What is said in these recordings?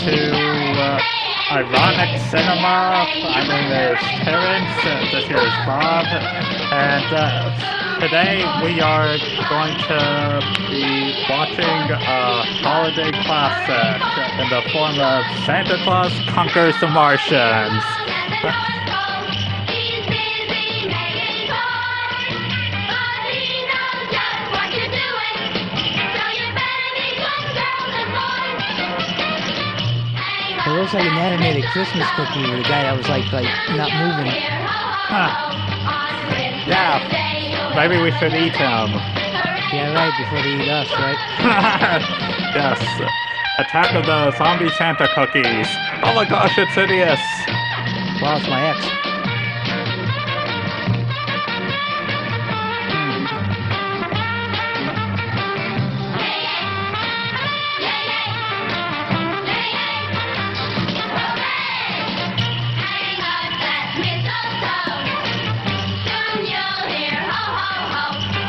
to Ironic Cinema. My name is Terrence, this here is Bob, and today we are going to be watching a holiday classic in the form of Santa Claus Conquers the Martians. It looks like an animated Christmas cookie with a guy that was like not moving. Huh. Yeah, maybe we should eat him. Yeah, right, before they eat us, right? Yes. Attack of the Zombie Santa Cookies. Oh my gosh, it's hideous. Wow, it's my ex.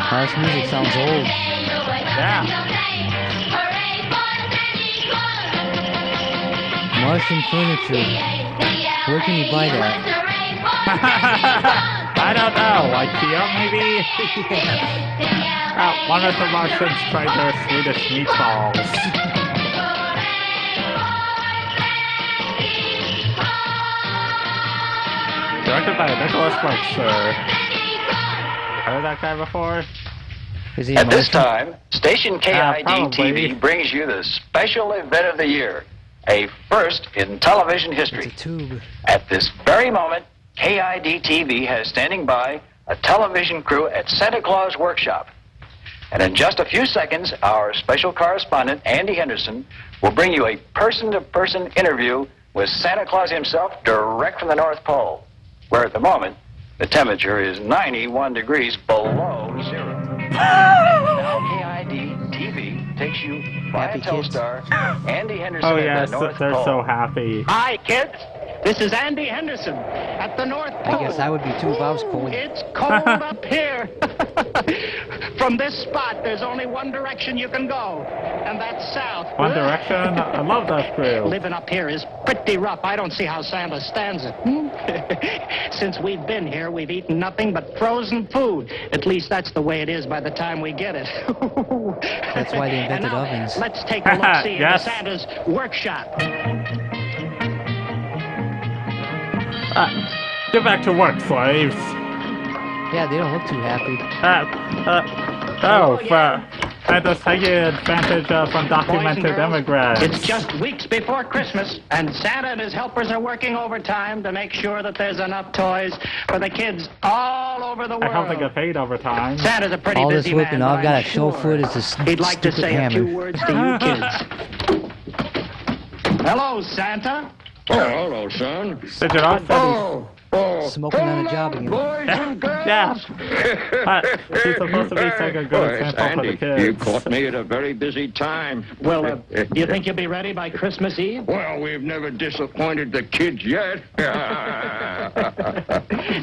Oh, this music sounds old. Yeah. Martian furniture. Where can you buy that? I don't know. IKEA, maybe? One of the Martians tried their Swedish meatballs. Directed by Nicholas Webster. Heard that guy before? At this time, station KID probably. TV brings you the special event of the year, a first in television history. It's a tube. At this very moment, KID TV has standing by a television crew at Santa Claus Workshop. And in just a few seconds, our special correspondent, Andy Henderson, will bring you a person-to-person interview with Santa Claus himself direct from the North Pole, where at the moment, the temperature is 91 degrees below zero. Now KID TV takes you by Happy a Telstar, Andy Henderson Oh at yes, the North they're Pole. so happy. Hi, kids. This is Andy Henderson at the North Pole. I guess I would be too if I was cold. It's cold up here. From this spot, there's only one direction you can go, and that's south. One Direction? I love that crew. Living up here is pretty rough. I don't see how Santa stands it. Since we've been here, we've eaten nothing but frozen food. At least that's the way it is by the time we get it. That's why they invented And now, ovens. Let's take a look-see Yes. into Santa's workshop. Get back to work, slaves. Yeah, they don't look too happy. And just taking advantage of undocumented immigrants. It's just weeks before Christmas, and Santa and his helpers are working overtime to make sure that there's enough toys for the kids all over the I hope they world. get paid overtime. Santa's a pretty All this busy work man, and all but I've got I'm to show sure for it is this he'd like to stupid say a few hammer. words to you kids. Hello, Santa. Oh, hello, son. Did you not? Smoking on the job again. Boys and girls. Yeah. He's supposed to be such a good Boy, example for the Andy, kids. you caught me at a very busy time. Well, do you think you'll be ready by Christmas Eve? Well, we've never disappointed the kids yet.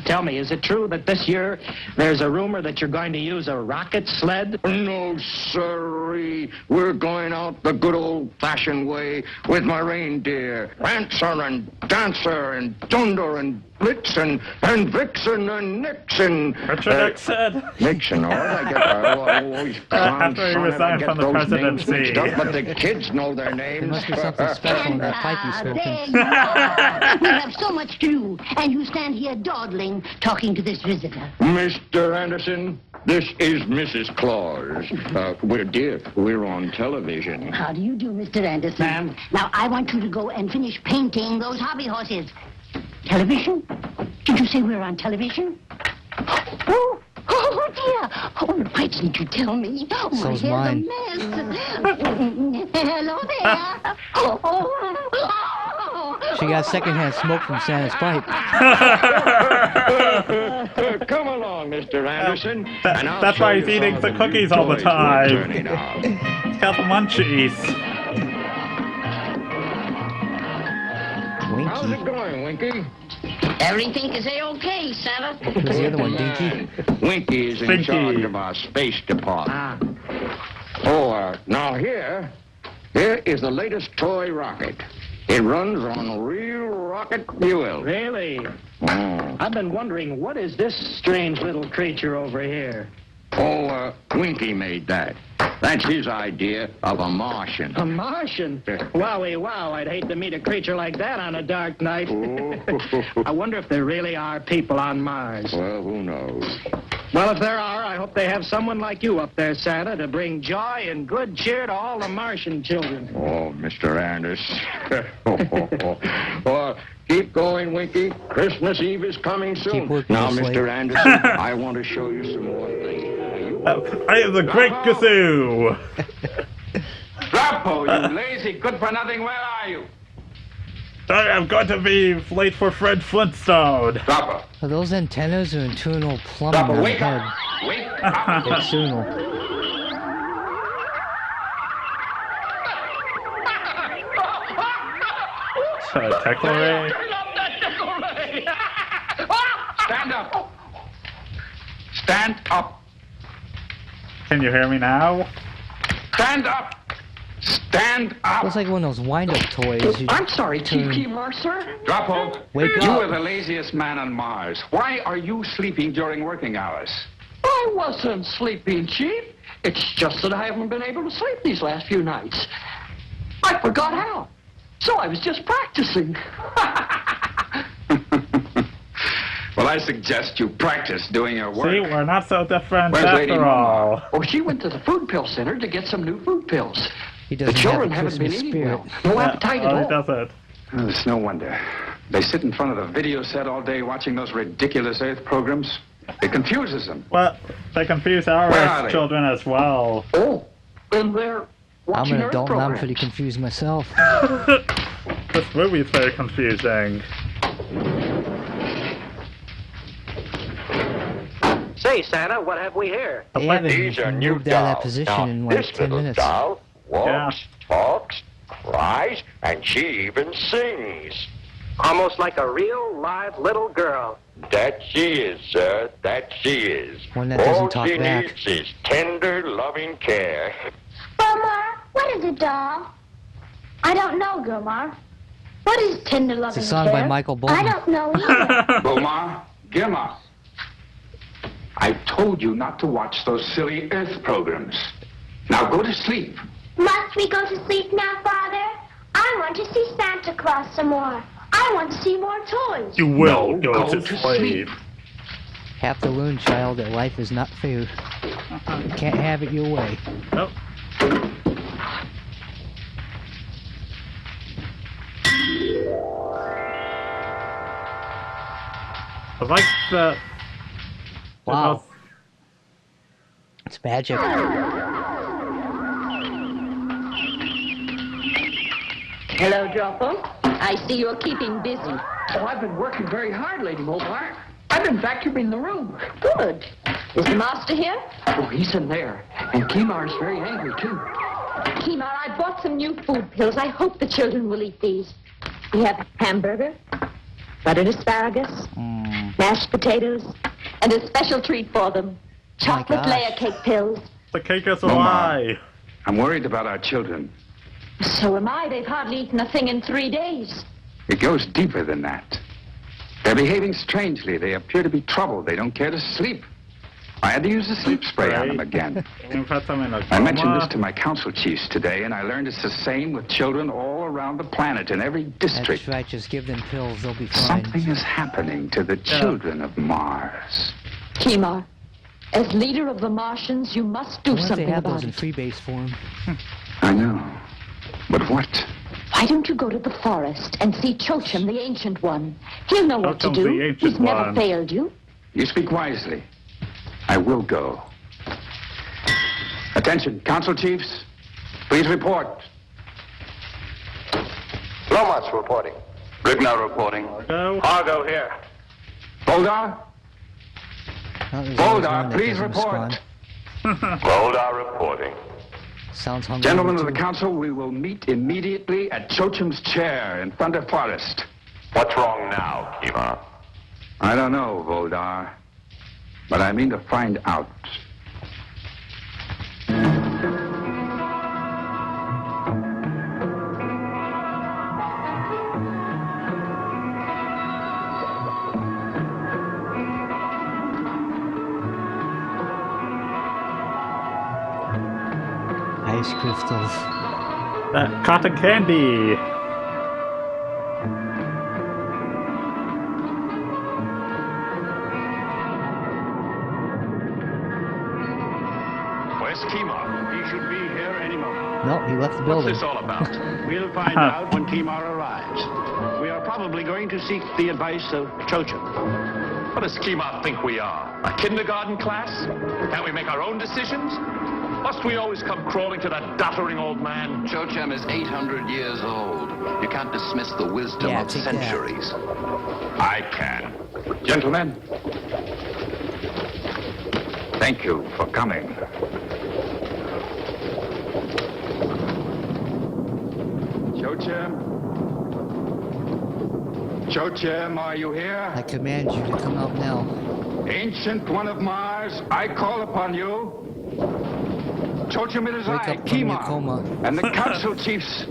Tell me, is it true that this year there's a rumor that you're going to use a rocket sled? No, sirree. We're going out the good old-fashioned way with my reindeer. Prancer and Dancer and Dunder and Blitzen and Vixen and Nixon. Richard Nixon. Nixon, all right, I get always After he resigned from the presidency. But the kids know their There names. must be something special in that pipe he's There smoking. you are. We have so much to do, and you stand here dawdling, talking to this visitor. Mr. Anderson, this is Mrs. Claus. We're on television. How do you do, Mr. Anderson? Ma'am. Now, I want you to go and finish painting those hobby horses. Television? Did you say we're on television? Oh, dear. Oh, why didn't you tell me? Oh, my So's hair's mine. a mess. Hello there. Oh. She got secondhand smoke from Santa's pipe. Come along, Mr. Anderson. That's why he's eating the cookies all the time. He's got the munchies. How's Winky. it going, Winky? Everything is A-okay, Santa. Who's the other one, Dinky? Winky is in Winky. charge of our space department. Now here is the latest toy rocket. It runs on real rocket fuel. Really? Oh, I've been wondering, what is this strange little creature over here? Winky made that. That's his idea of a Martian. A Martian? Wowie wow, I'd hate to meet a creature like that on a dark night. I wonder if there really are people on Mars. Well, who knows? Well, if there are, I hope they have someone like you up there, Santa, to bring joy and good cheer to all the Martian children. Oh, Mr. Anderson. Well, keep going, Winky. Christmas Eve is coming soon. Keep working Now, this way. Mr. Anderson, I want to show you some more things. I am the Great Gazoo! Drapo, you lazy, good-for-nothing, where are you? I am going to be late for Fred Flintstone. Drapo, Are those antennas or internal plumbing on Drapo, the wake head? up! Wake up! External. Technically, Stand up! Stand up! can you hear me now? Stand up! Stand up! Looks like one of those wind-up toys. You I'm sorry, Chief turn- Kemar, sir. Drapo, Wake you up. are the laziest man on Mars. Why are you sleeping during working hours? I wasn't sleeping, Chief. It's just that I haven't been able to sleep these last few nights. I forgot how. So I was just practicing. Well, I suggest you practice doing your work. See, we're not so different Where's Lady after all. Oh, she went to the food pill center to get some new food pills. He The doesn't children have the haven't been Christmas eating spirit. well. No appetite at Oh, he all. does it. Oh, it's no wonder. They sit in front of the video set all day watching those ridiculous Earth programs. It confuses them. Well, they confuse our Where are they? children as well. Oh, and they're I'm watching an Earth adult and I'm programs. pretty confused myself. This movie's very confusing. Say, Santa, what have we here? They haven't moved out of that position in like 10 minutes. doll walks, talks, cries, and she even sings. Almost like a real, live little girl. That she is, sir. That she is. One that doesn't talk she back. needs is tender, loving care. Gilmar, what is a doll? I don't know, Gilmar. What is tender loving It's a song by care? Michael Bolton. I don't know either. Gilmar, Gilmar. I told you not to watch those silly Earth programs. Now go to sleep. Must we go to sleep now, Father? I want to see Santa Claus some more. I want to see more toys. You will No, go to sleep. Have to learn, child, that life is not fair. You can't have it your way. Nope. I like the... Wow. It's magic. Hello, Dropo. I see you're keeping busy. Oh, I've been working very hard, Lady Mobile. I've been vacuuming the room. Good. Is the master here? Oh, he's in there. And Kemar's very angry, too. Kemar, I bought some new food pills. I hope the children will eat these. We have hamburger, buttered asparagus, mashed potatoes, and a special treat for them. Chocolate gosh. layer cake pills. The cake is a Mama. lie. I'm worried about our children. So am I. They've hardly eaten a thing in 3 days. It goes deeper than that. They're behaving strangely. They appear to be troubled. They don't care to sleep. I had to use the sleep spray on them again. We've had them in a I mentioned coma. this to my council chiefs today, and I learned it's the same with children all around the planet in every district. That's right, just give them pills, they'll be fine. Something is happening to the children of Mars. Kemar, as leader of the Martians, you must do Why don't they something have about those in it. freebase form? I know. But what? Why don't you go to the forest and see Chochim, the Ancient One? He'll know what to Chocham's the do. Ancient He's never One. failed you. You speak wisely. I will go. Attention, council chiefs. Please report. Lomas reporting. Rignow reporting. Go. Argo here. Boldar? Oh, there's always Boldar, one that please doesn't report. respond. Boldar reporting. Sounds hungry. Gentlemen of too. the council, we will meet immediately at Chochim's chair in Thunder Forest. What's wrong now, Kemar? I don't know, Voldar, but I mean to find out. ice crystals. Cotton candy. Where's Kimar? He should be here any moment. No, he left the building. What's this all about? We'll find out when Kimar arrives. We are probably going to seek the advice of Chocha. What does Kimar think we are? A kindergarten class? Can't we make our own decisions? Must we always come crawling to that doddering old man? Chochem is 800 years old. You can't dismiss the wisdom of centuries. I can. Gentlemen, thank you for coming. Chochem, are you here? I command you to come out now. Ancient one of Mars, I call upon you. Chochem, it is Wake I, up from your Kimar, coma. and the council chiefs.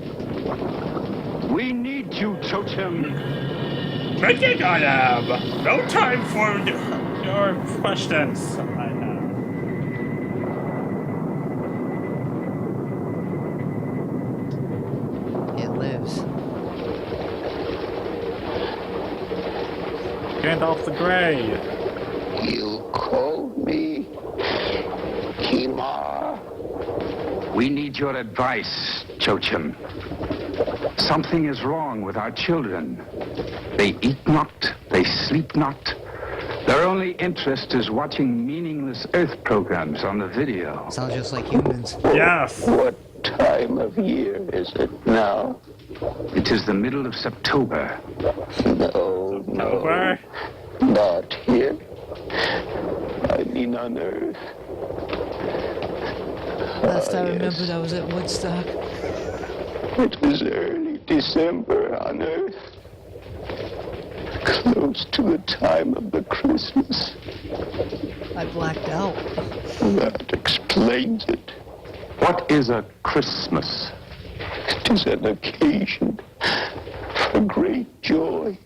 We need you, Chochem. Making I am. No time for your questions. I have. It lives. Gandalf the Grey. You called me Kimar. We need your advice, Chochem. Something is wrong with our children. They eat not, they sleep not. Their only interest is watching meaningless Earth programs on the video. Sounds just like humans. Yes. What time of year is it now? It is the middle of September. No, Over. not here. I mean on Earth. Last I remembered, I was at Woodstock. It was early December on Earth. Close to the time of the Christmas. I blacked out. That explains it. What is a Christmas? It is an occasion for great joy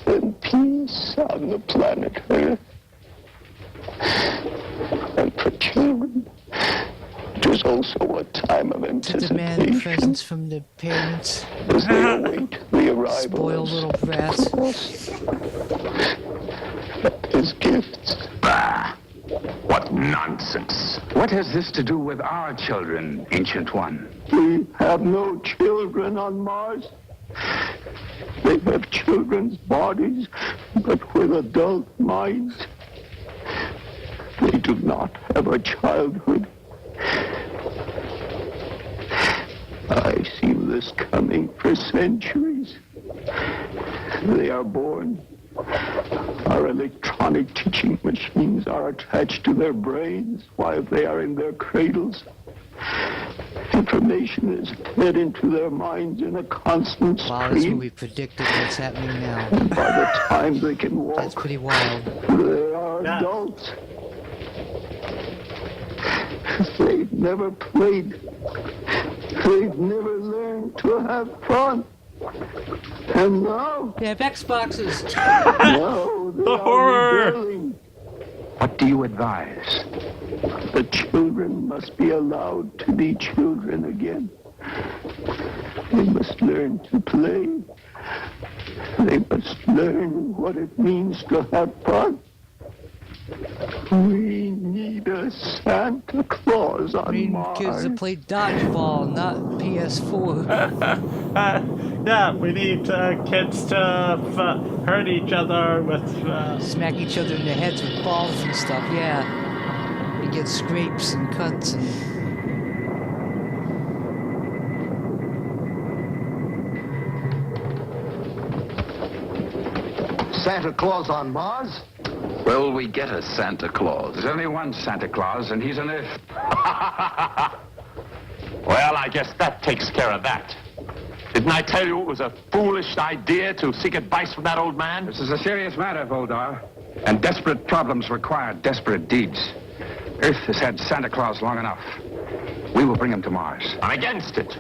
and peace on the planet Earth. And for children, it is also a time of To anticipation demand presents from the parents. as they await the arrival Spoiled of little brats. Claus. His gifts. Bah! What nonsense. What has this to do with our children, Ancient One? We have no children on Mars. They have children's bodies, but with adult minds. They do not have a childhood. I've seen this coming for centuries. They are born. Our electronic teaching machines are attached to their brains while they are in their cradles. Information is fed into their minds in a constant Wow, this stream. movie predicted what's happening now. And by the time they can walk, That's pretty wild. they are adults. They've never played. They've never learned to have fun. And now, They have Xboxes. now they The are horror. rebelling. What do you advise? The children must be allowed to be children again. They must learn to play. They must learn what it means to have fun. We need a Santa Claus on I mean, Mars. kids that play dodgeball, not PS4. Yeah, we need kids to hurt each other with... Smack each other in the heads with balls and stuff, yeah. You get scrapes and cuts and... Santa Claus on Mars? Will we get a Santa Claus? There's only one Santa Claus, and he's an Earth. Well, I guess that takes care of that. Didn't I tell you it was a foolish idea to seek advice from that old man? This is a serious matter, Voldar. And desperate problems require desperate deeds. Earth has had Santa Claus long enough. We will bring him to Mars. I'm against it.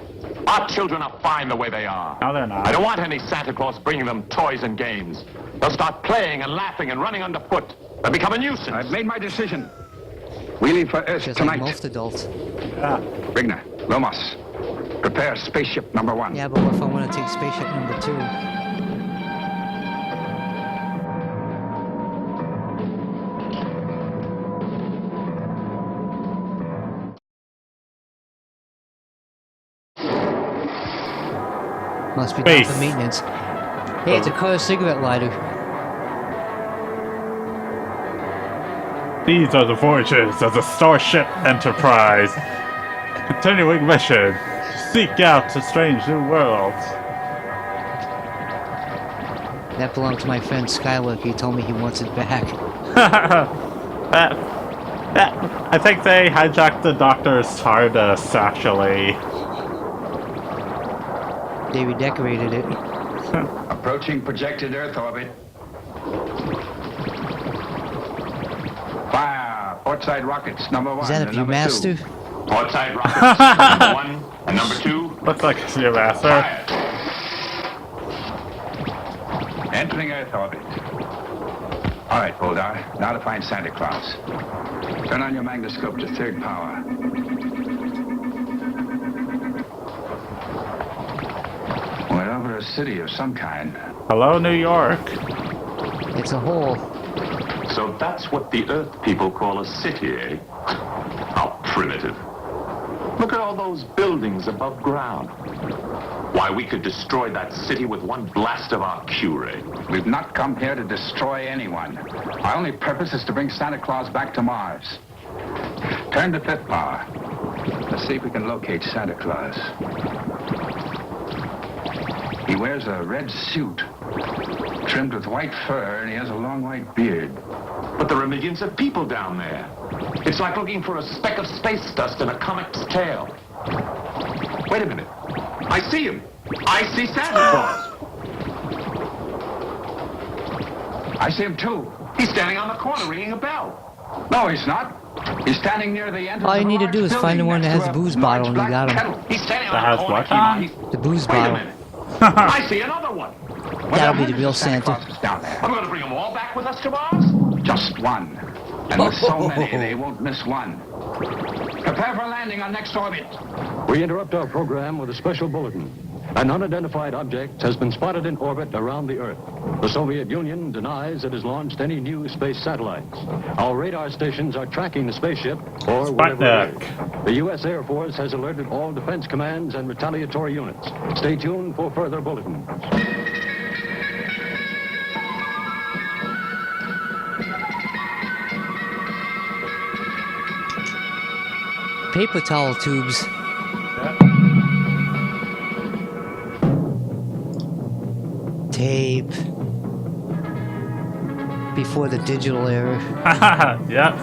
Our children are fine the way they are. No, they're not. I don't want any Santa Claus bringing them toys and games. They'll start playing and laughing and running underfoot. They'll become a nuisance. I've made my decision. We leave for Earth Just like tonight. most adults. Yeah. Rigner, Lomos, prepare spaceship number 1. Yeah, but what if I want to take spaceship number 2? Must be down for maintenance. Hey, it's a car cigarette lighter. These are the voyages of the Starship Enterprise. Continuing mission. Seek out a strange new world. That belonged to my friend Skylark. He told me he wants it back. I think they hijacked the Doctor's TARDIS, actually. They redecorated it. Approaching projected Earth orbit. Fire! Portside rockets, number 1. Is that a Viewmaster? Portside rockets, number 1 and number 2. Looks like a Viewmaster. Entering Earth orbit. All right, Boldar. Now to find Santa Claus. Turn on your magnascope to 3rd power. We're over a city of some kind. Hello, New York. It's a hole. So that's what the Earth people call a city, eh? How primitive. Look at all those buildings above ground. Why, we could destroy that city with one blast of our Q-ray. We've not come here to destroy anyone. Our only purpose is to bring Santa Claus back to Mars. Turn to 5th power. Let's see if we can locate Santa Claus. He wears a red suit, trimmed with white fur, and he has a long white beard. But there are millions of people down there. It's like looking for a speck of space dust in a comic's tail. Wait a minute. I see him. I see Santa Claus. I see him too. He's standing on the corner ringing a bell. No, he's not. He's standing near the entrance. All you need to do is find the one that has the booze bottle and you got him. He's standing That on has the corner. what on? The booze Wait a bottle. minute. I see another one. That'll be the real Santa. Down there. I'm going to bring them all back with us to Mars. Just one. And with so many, they won't miss one. Prepare for landing on next orbit. We interrupt our program with a special bulletin. An unidentified object has been spotted in orbit around the Earth. The Soviet Union denies it has launched any new space satellites. Our radar stations are tracking the spaceship or whatever it is. The U.S. Air Force has alerted all defense commands and retaliatory units. Stay tuned for further bulletins. Paper towel tubes. Tape. Before the digital era. Yep.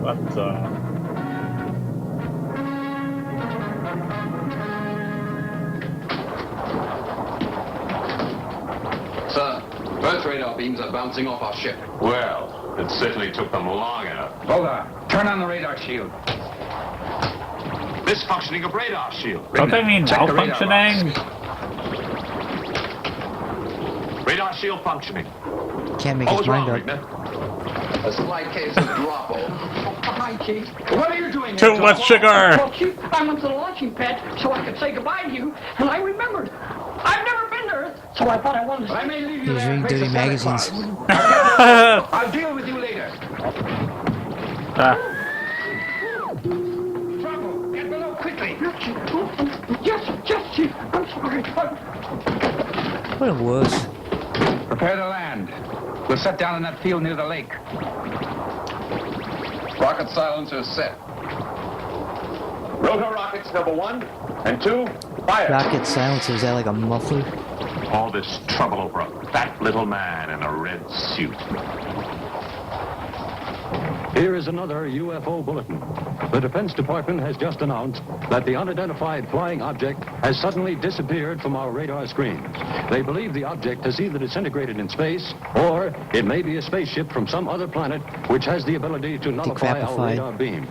What Sir, Earth radar beams are bouncing off our ship. Well, it certainly took them long enough. Hold on. Turn on the radar shield. Misfunctioning of radar shield. Don't they mean Check the radar malfunctioning? Radar shield functioning. Can't make What his was wrong, mind up. Rigner? A slight case of Droppo. Hi, Chief. What are you doing Too here, much Tom? sugar! Well, Chief, I went to the launching pad so I could say goodbye to you, and I remembered. I've never been to Earth, so I thought I wanted to. I may leave He you was there in reading place dirty of Santa magazines. Claus. I'll deal with you later. Trouble. Get below quickly. Yes, Chief. I'm sorry. What a wuss. Prepare to land. We'll set down in that field near the lake. Rocket silencers set. Rotor rockets number 1 and 2, fire. Rocket silencer, is that like a muffler? All this trouble over a fat little man in a red suit. Here is another UFO bulletin. The Defense Department has just announced that the unidentified flying object has suddenly disappeared from our radar screens. They believe the object has either disintegrated in space, or it may be a spaceship from some other planet which has the ability to nullify our radar beams.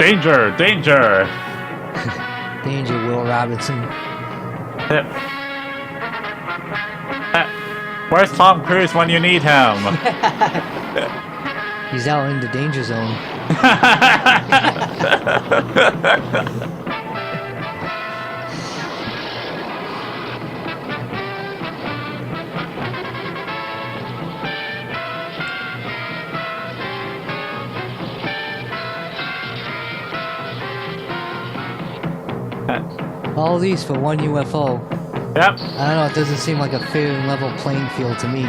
Danger! Danger! Danger, Will Robinson. Where's Tom Cruise when you need him? He's out in the danger zone. All these for one UFO. Yep. I don't know, it doesn't seem like a fair and level playing field to me.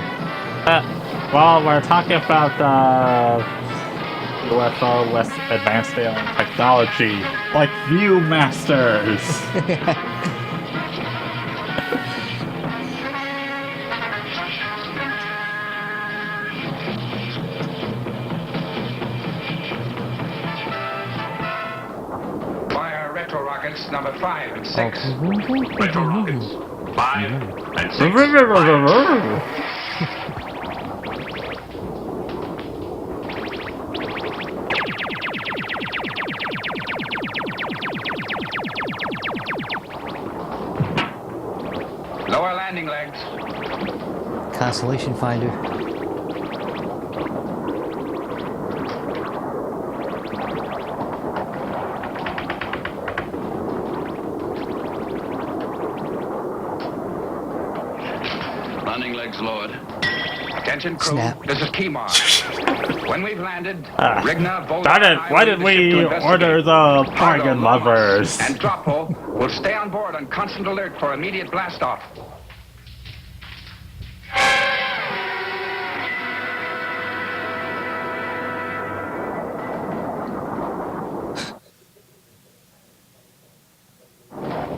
Well, we're talking about UFO with advanced alien technology, like Viewmasters. Fire retro rockets number 5 and 6. Retro rockets 5 and 6. Lower landing legs. Constellation finder. Landing legs lowered. Attention crew, Snap. this is Kemar. When we've landed, Rigna, Volta, Darn and it, I why will did leave the ship we to investigate. order the bargain lovers? And Droppo will stay on board on constant alert for immediate blast-off.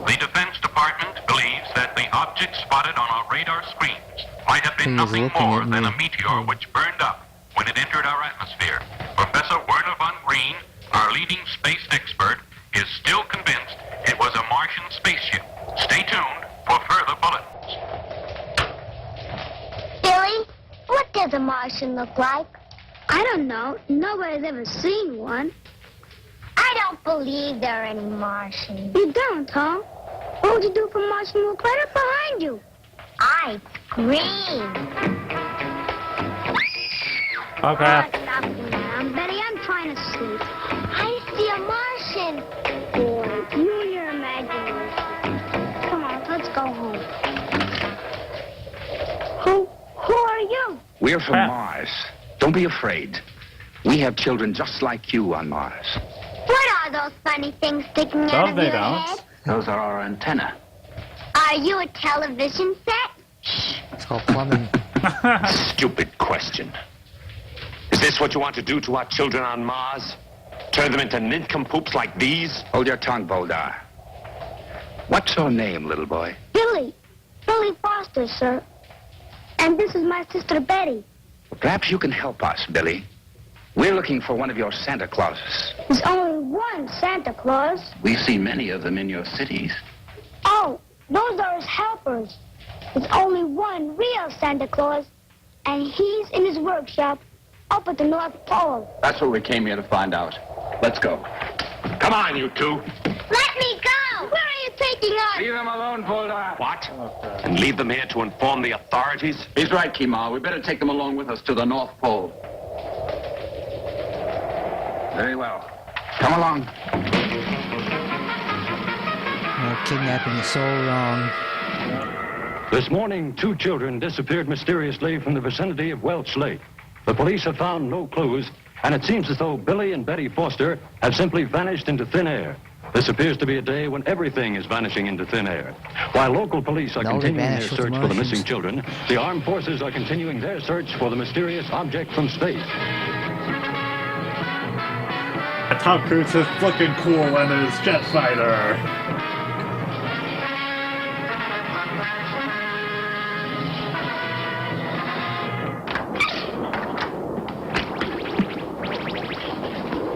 The Defense Department believes that the object spotted on our radar screens might have been He was nothing looking more at than me. a meteor which burned up when it entered our atmosphere. Professor Werner von Green, our leading space expert, is still convinced it was a Martian spaceship. Stay tuned for further bulletins. Billy, what does a Martian look like? I don't know. Nobody's ever seen one. I don't believe there are any Martians. You don't, huh? What would you do if a Martian walked right up behind you? I'd scream. Okay. Oh, stop now, Betty. I'm trying to sleep. I see a Martian. Boy, you and your imagination. Come on, let's go home. Who are you? We're from Mars. Don't be afraid. We have children just like you on Mars. What are those funny things sticking out of they your don't. head? Those are our antennae. Are you a television set? It's called plumbing. Stupid question. Is this what you want to do to our children on Mars? Turn them into nincompoops like these? Hold your tongue, Boldar. What's your name, little boy? Billy. Billy Foster, sir. And this is my sister Betty. Perhaps you can help us, Billy. We're looking for one of your Santa Clauses. There's only one Santa Claus. We see many of them in your cities. Oh, those are his helpers. There's only one real Santa Claus, and he's in his workshop up at the North Pole. That's what we came here to find out. Let's go. Come on, you two. Let me go! Where are you taking us? Leave them alone, Boldar. What? And leave them here to inform the authorities? He's right, Kemar. We better take them along with us to the North Pole. Very well. Come along. Kidnapping is so wrong. This morning, 2 children disappeared mysteriously from the vicinity of Welch Lake. The police have found no clues, and it seems as though Billy and Betty Foster have simply vanished into thin air. This appears to be a day when everything is vanishing into thin air. While local police are No, they continuing their vanished with search the for the Martians. missing children, the armed forces are continuing their search for the mysterious object from space. Tom Cruise is looking cool in his jet fighter.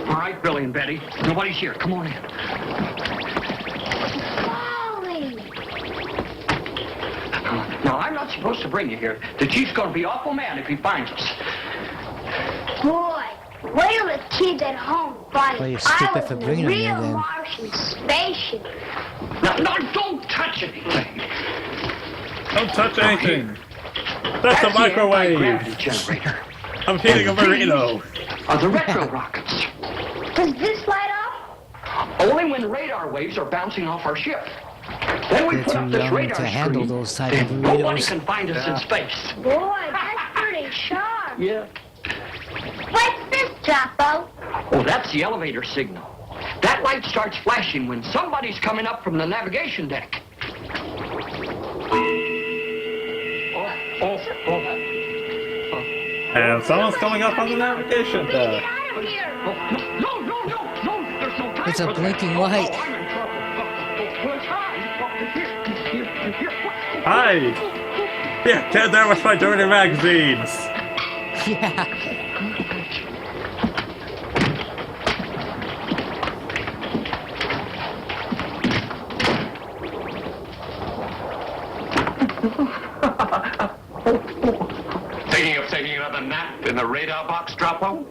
All right, Billy and Betty. Nobody's here. Come on in. Wally! Now, I'm not supposed to bring you here. The chief's going to be awful mad if he finds us. Boy, Wait till the kids at home find Well, you I stupid was for in a bringing them there, real then. Martian spaceship. No, don't touch anything. Don't touch anything. That's a the microwave. anti-gravity generator. I'm heating a burrito. Are the retro rockets. Does this light up? Only when radar waves are bouncing off our ship. Then we They're put too up this young radar to handle screen. those type of Then nobody burritos. can find us in space. Boy, that's pretty sharp. Yeah. What's this, Joppo? Oh, that's the elevator signal. That light starts flashing when somebody's coming up from the navigation deck. And someone's coming up on the navigation deck. No, there's no time. It's a blinking light. I'm in trouble. Well, Hi. Yeah, get there with my dirty magazines. Yeah. Taking another nap in the radar box, Droppo?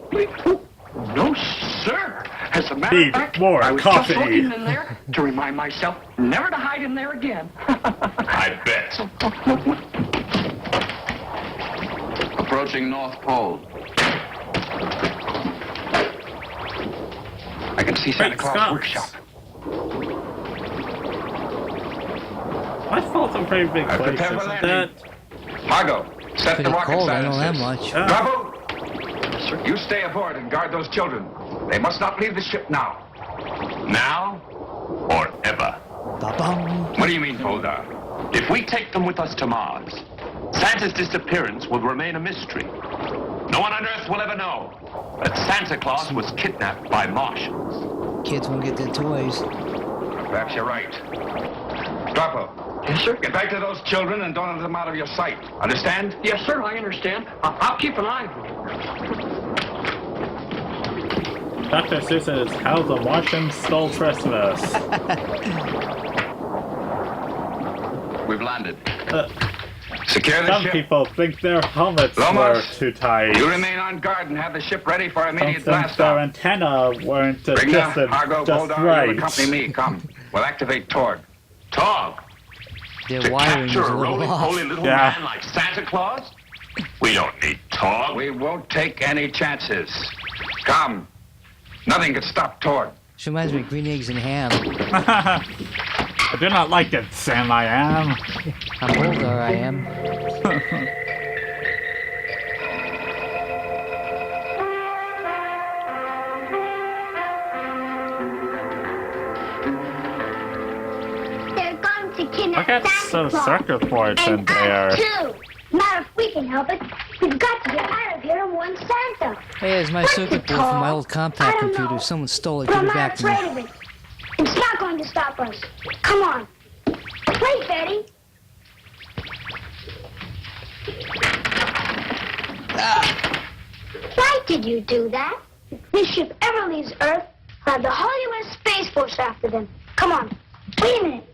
No, sir. As a matter Need of fact, more I was coffee. just looking in there to remind myself never to hide in there again. I bet. Approaching North Pole. I can see Santa Great Claus Scott. workshop. My fault's a very big I place, prepare for isn't landing. it? Margot, set Pretty the rocket cold, I know that silencers. much. Bravo! You stay aboard and guard those children. They must not leave the ship now. Now or ever. Ba-bum. What do you mean, Polder? If we take them with us to Mars, Santa's disappearance will remain a mystery. No one on Earth will ever know that Santa Claus was kidnapped by Martians. Kids won't get their toys. Perhaps you're right. Droppo. Yes, sir. Get back to those children and don't let them out of your sight. Understand? Yes, sir, I understand. I'll keep an eye on them. Dr. Seuss's How the Martians Stole Christmas. We've landed. Secure the Some ship. people think their helmets Lomos, were too tight. You remain on guard and have the ship ready for Some immediate think blast their off. antenna weren't Bring adjusted Margot, just Goldar, right. you accompany me. Come. We'll activate Torg. Torg? Their To wiring is capture a a little roly-poly off. little Yeah. man like Santa Claus? We don't need Torg. We won't take any chances. Come. Nothing can stop Torg. She reminds me of green eggs and ham. I do not like it, Sam, I am. I'm older, I am. They're going to kidnap Look at Santa some Claus. circuit boards in And there. us, too. Not if we can help it. We've got to get out of here and warn Santa. Hey, there's my What's circuit it board from my called? old I compact don't computer. know. Someone stole it. But Give I'm it not back to me. afraid of it. It's not going to stop us. Come on. Wait, Betty. Why did you do that? If this ship ever leaves Earth, I'll have the whole U.S. Space Force after them. Come on. Wait a minute.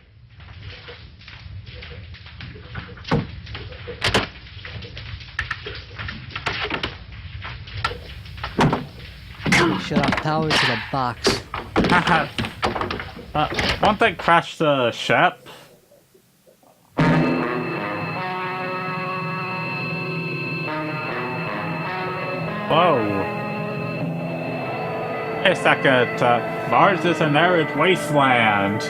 Shut off power to the box. Won't they crash the ship? Whoa. Wait a second. Mars is an arid wasteland.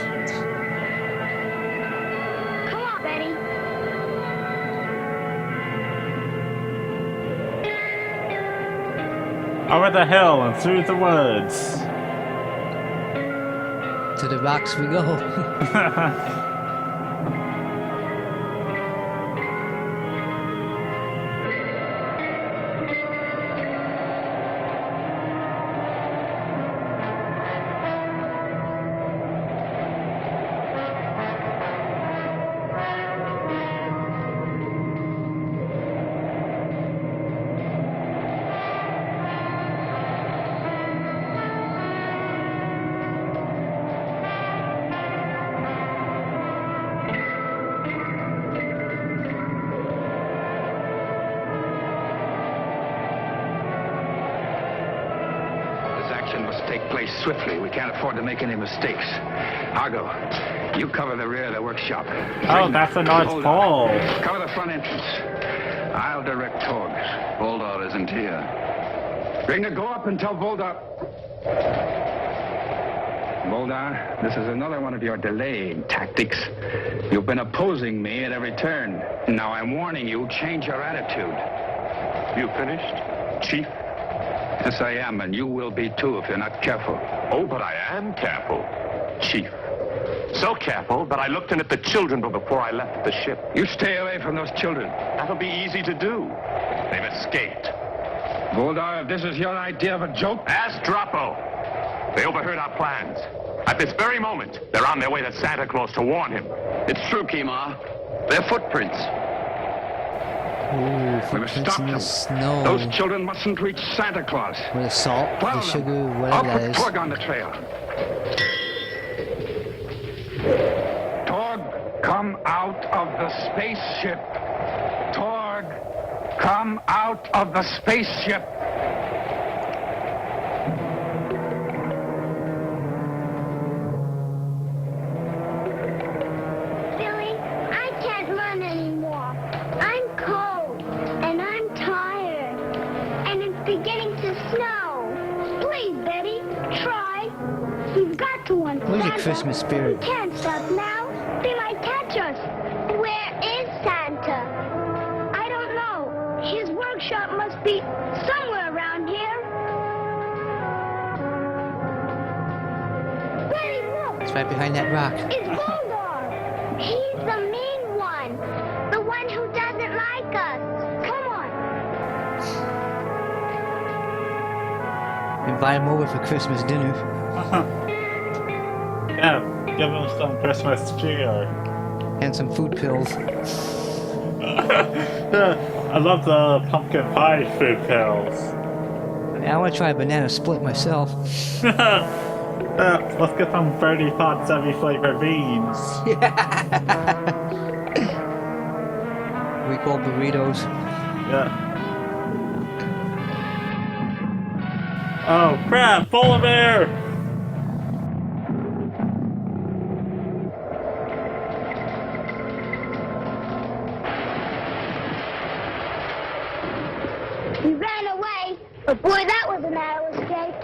Come on, Betty. Over the hill and through the woods. To the box we go. take place swiftly. We can't afford to make any mistakes. Argo, you cover the rear of the workshop. Oh, that's the North Pole. Cover the front entrance. I'll direct Torg. Voldar isn't here. Ragnar, go up and tell Voldar. Voldar, this is another one of your delaying tactics. You've been opposing me at every turn. Now I'm warning you, change your attitude. You finished, Chief? Yes, I am, and you will be too if you're not careful. Oh, but I am careful, Chief. So careful that I looked in at the children before I left the ship. You stay away from those children. That'll be easy to do. They've escaped. Voldar, if this is your idea of a joke... Ask Drapo. They overheard our plans. At this very moment, they're on their way to Santa Claus to warn him. It's true, Kima. Their footprints. Ooh, We must footprints stop in them. the snow. Those children mustn't reach Santa Claus. With the salt, Follow the them. sugar, I'll whatever that put is. Torg on the trail. Torg, come out of the spaceship. Torg, come out of the spaceship. Billy, I can't run anymore. I'm cold, and I'm tired, and it's beginning to snow. Please, Betty, try. You've got to want Where's the Santa. Christmas spirit? We can't stop now. They might catch us. Where is Santa? I don't know. His workshop must be somewhere around here. Betty, look. It's right behind that rock. It's Voldar. He's the mean one. The one who doesn't like us. Come on. Invite him over for Christmas dinner. Yeah, give him some Christmas cheer. And some food pills. I love the pumpkin pie food pills. I want to try a banana split myself. Let's get some Birdie Thought semi-flavored beans. We call burritos. Yeah. Oh crap! Polar bear! He ran away, but boy, that was a narrow escape.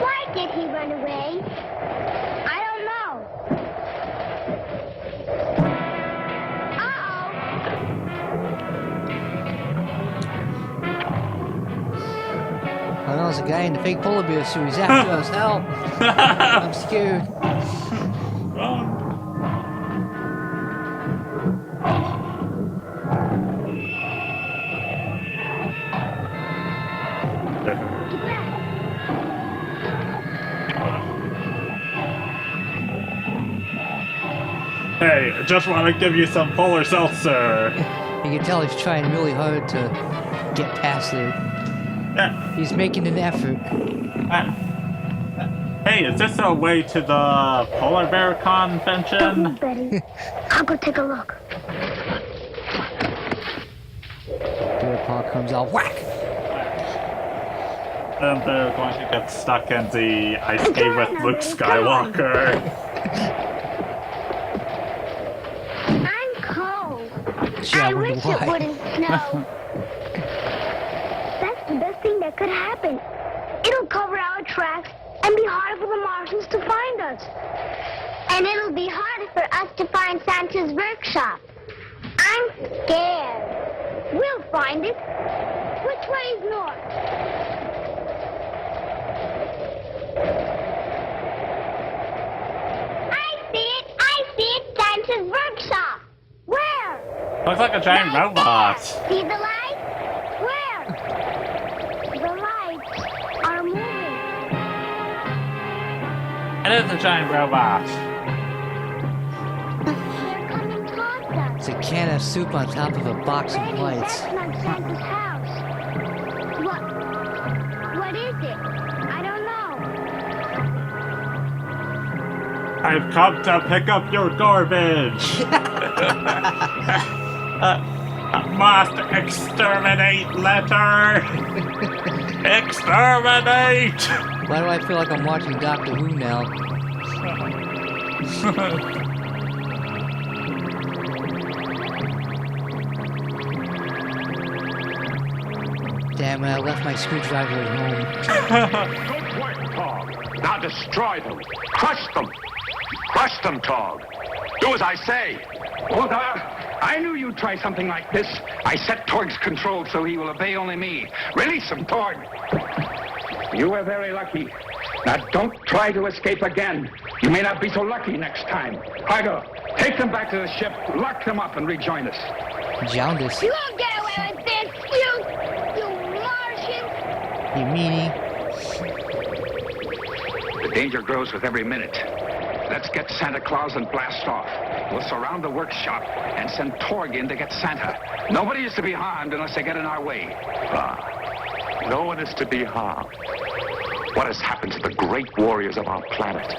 Why did he run away? I don't know. I know there's a guy in the fake polar bear suit. He's after us. Help! I'm scared. Hey, I just want to give you some polar seltzer. You can tell he's trying really hard to get past there. Yeah. He's making an effort. Hey, is this a way to the polar bear Don't convention? move, Betty. I'll go take a look. Bear paw comes out. Whack! And they're going to get stuck in the ice cave with Luke Skywalker. I'm cold. Yeah, I wonder wish why. it wouldn't snow. That's the best thing that could happen. It'll cover our tracks and be harder for the Martians to find us. And it'll be harder for us to find Santa's workshop. I'm scared. We'll find it. Which way is north? I see it, Santa's workshop. Where? Looks like a giant robot. See the light? Where? The lights are moving. It is a giant robot. They're coming towards us. It's a can of soup on top of a box of lights. That's not Santa's house. What is it? I don't know. I've come to pick up your garbage. Must exterminate letter. Exterminate. Why do I feel like I'm watching Doctor Who now? Damn it, I left my screwdriver at home. Good work, Tog. Now destroy them. Crush them. Crush them, Tog. Do as I say. Hold on. I knew you'd try something like this. I set Torg's control so he will obey only me. Release him, Torg. You were very lucky. Now don't try to escape again. You may not be so lucky next time. Hargo, take them back to the ship, lock them up, and rejoin us. Jaundice. You won't get away with this, you Martian! You meanie. The danger grows with every minute. Let's get Santa Claus and blast off. We'll surround the workshop and send Torg in to get Santa. Nobody is to be harmed unless they get in our way. No one is to be harmed. What has happened to the great warriors of our planet?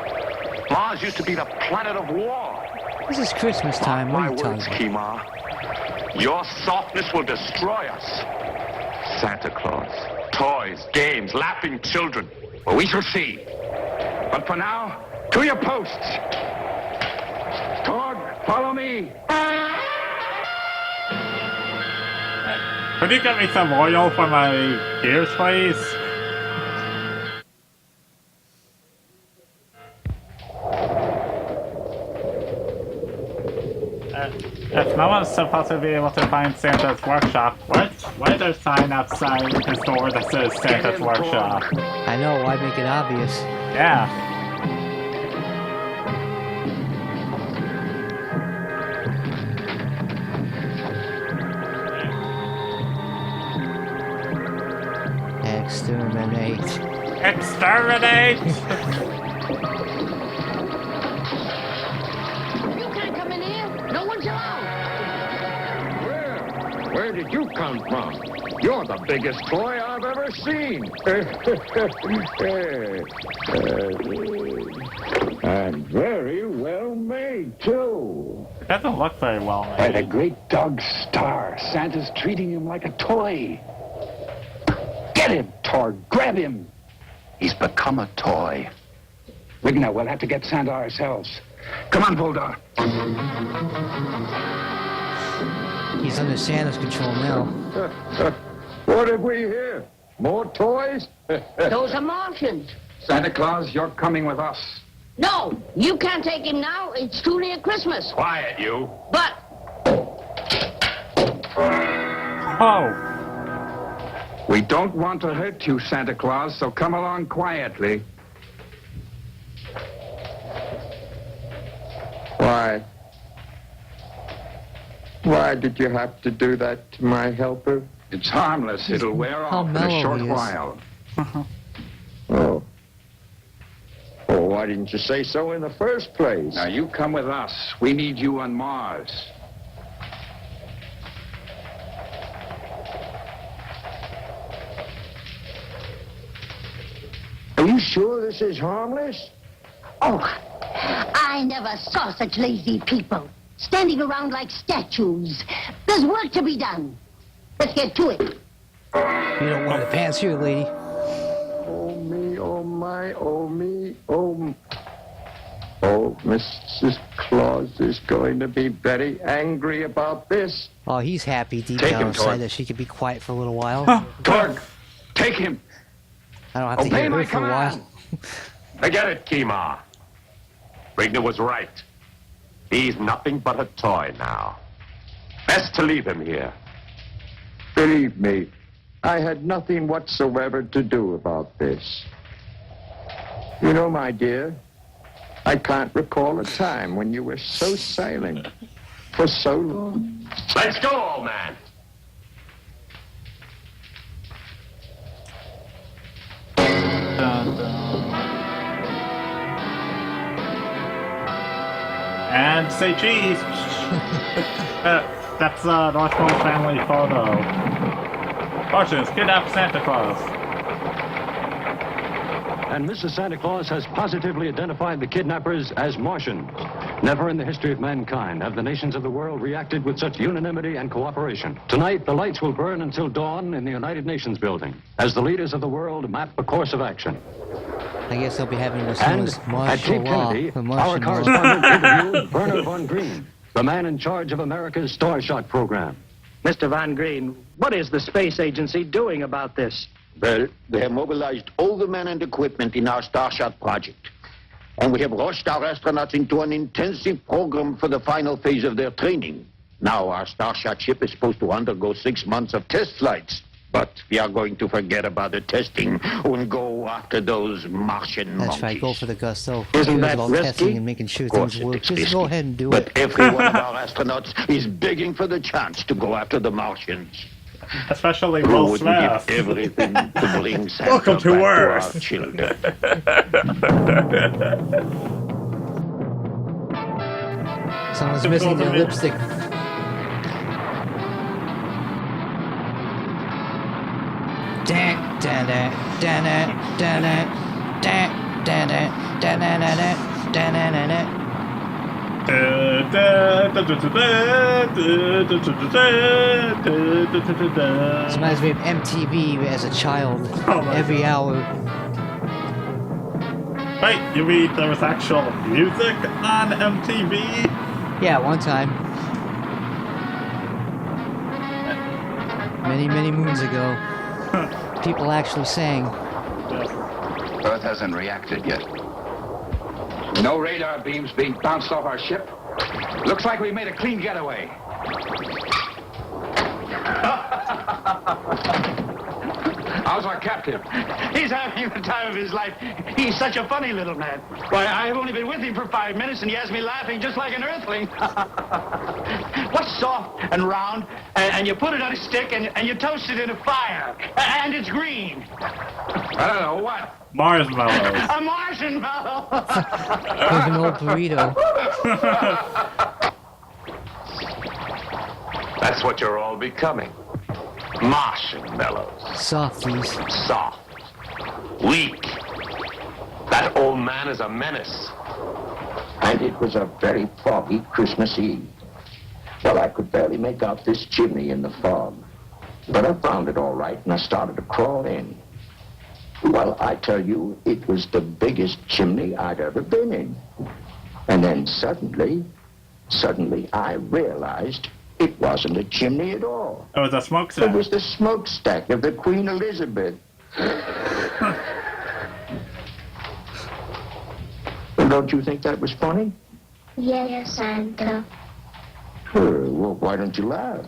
Mars used to be the planet of war. This is Christmas time. What My are you talking words, about? Kimar. Your softness will destroy us. Santa Claus, toys, games, laughing children. Well, we shall see. But for now, to your posts. Torg, follow me. Could you get me some oil for my ears, please? If no one's supposed to be able to find Santa's workshop, why is there a sign outside his door that says Santa's workshop? I know, why make it obvious? Yeah. Exterminate. Exterminate! You can't come in here. No one's allowed. Where did you come from? You're the biggest toy I've ever seen. And very well made, too. It doesn't look very well By made. the great dog Star, Santa's treating him like a toy. Get him, Torg. Grab him. He's become a toy. Wigna, we'll have to get Santa ourselves. Come on, Bulldog. He's under Santa's control now. What have we here? More toys? Those are Martians. Santa Claus, you're coming with us. No, you can't take him now. It's too near Christmas. Quiet, you. But Oh! We don't want to hurt you, Santa Claus, so come along quietly. Why? Why did you have to do that to my helper? It's harmless. It'll wear How off in a mellow short he is. while. Oh. Oh, why didn't you say so in the first place? Now, you come with us. We need you on Mars. Are you sure this is harmless? Oh, I never saw such lazy people. Standing around like statues. There's work to be done. Let's get to it. You don't want the pants here, lady. Oh, me, oh, my, oh, me, oh... Oh, Mrs. Claus is going to be very angry about this. Oh, he's happy deep Take down him, inside Torg. that she could be quiet for a little while. Torg, take him. I don't have to Obey hear my her for a command. while. Forget it, Kimar. Rigner was right. He's nothing but a toy now. Best to leave him here. Believe me, I had nothing whatsoever to do about this. You know, my dear, I can't recall a time when you were so silent for so long. Let's go, old man. Dun, dun. And say cheese! That's a North Pole family photo. Martians, kidnap Santa Claus. and Mrs. Santa Claus has positively identified the kidnappers as Martians. Never in the history of mankind have the nations of the world reacted with such unanimity and cooperation. Tonight, the lights will burn until dawn in the United Nations building, as the leaders of the world map a course of action. I guess they'll be having what's known as At martial Cape law. Kennedy, The our Martian law. correspondent interviewed Werner von Green, the man in charge of America's Starshot program. Mr. Von Green, what is the space agency doing about this? Well, they have mobilized all the men and equipment in our Starshot project. And we have rushed our astronauts into an intensive program for the final phase of their training. Now our Starshot ship is supposed to undergo 6 months of test flights. But we are going to forget about the testing and go after those Martian That's monkeys. right, go for the gusto. Isn't Who cares that about risky? testing and making sure Of course things work? it's Just risky. go ahead and do But it. every one of our astronauts is begging for the chance to go after the Martians. Especially Who Will wouldn't give Smith. everything to bring Santa Welcome to back Earth. to our children. Someone's missing their lipstick. This reminds me of MTV as a child. Every hour. Wait, you mean there was actual music on MTV? Yeah, one time. Many, many moons ago. People actually sang. Earth hasn't reacted yet. No radar beams being bounced off our ship. Looks like we made a clean getaway. How's our captive? He's having the time of his life. He's such a funny little man. Why, I've only been with him for 5 minutes, and he has me laughing just like an earthling. What's soft and round, and you put it on a stick, and you toast it in a fire, and it's green? I don't know what. Marshmallows. A marshmallow. Like an old burrito. That's what you're all becoming. Marshmallows. Softies. Soft. Weak. That old man is a menace. And it was a very foggy Christmas Eve. Well, I could barely make out this chimney in the fog. But I found it all right, and I started to crawl in. Well, I tell you, it was the biggest chimney I'd ever been in. And then suddenly I realized it wasn't a chimney at all. Oh, the smokestack. It was the smokestack of the Queen Elizabeth. Well, don't you think that was funny? Yes, Santa. Well, why don't you laugh?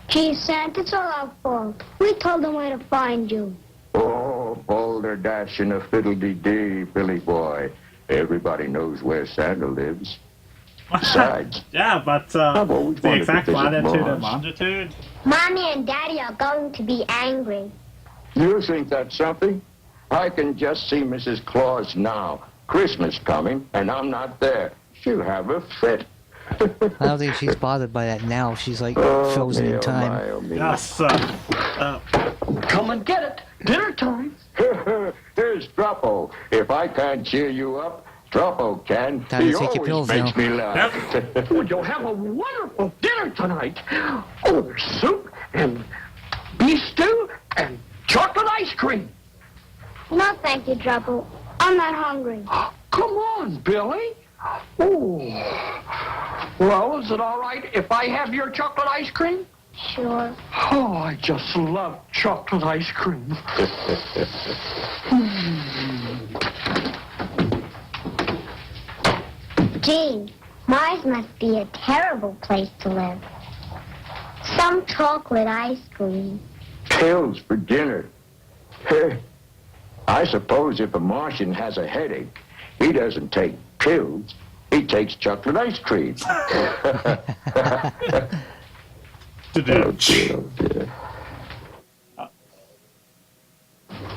Gee, Santa, it's all our fault. We told them where to find you. Oh, boulder dash and a fiddle-dee-dee, Billy boy. Everybody knows where Santa lives. Besides, Yeah, but I've always the wanted to exact visit latitude Mars. and longitude? Mommy and Daddy are going to be angry. You think that's something? I can just see Mrs. Claus now. Christmas coming, and I'm not there. She'll have a fit. I don't think she's bothered by that now. She's like Oh, frozen me, in oh, time. my, oh, me. Yes. Come and get it. Dinner time. Here's Troppo. If I can't cheer you up, Troppo can. Time to He take your always pills makes now. me laugh. Well, you'll have a wonderful dinner tonight. Oh, there's soup and beef stew and chocolate ice cream. No, thank you, Trouble. I'm not hungry. Come on, Billy. Oh. Well, is it all right if I have your chocolate ice cream? Sure. Oh, I just love chocolate ice cream. Gee, Mars must be a terrible place to live. Some chocolate ice cream. Pills for dinner. I suppose if a Martian has a headache, he doesn't take pills. He takes chocolate ice cream. Oh, dear, oh, dear.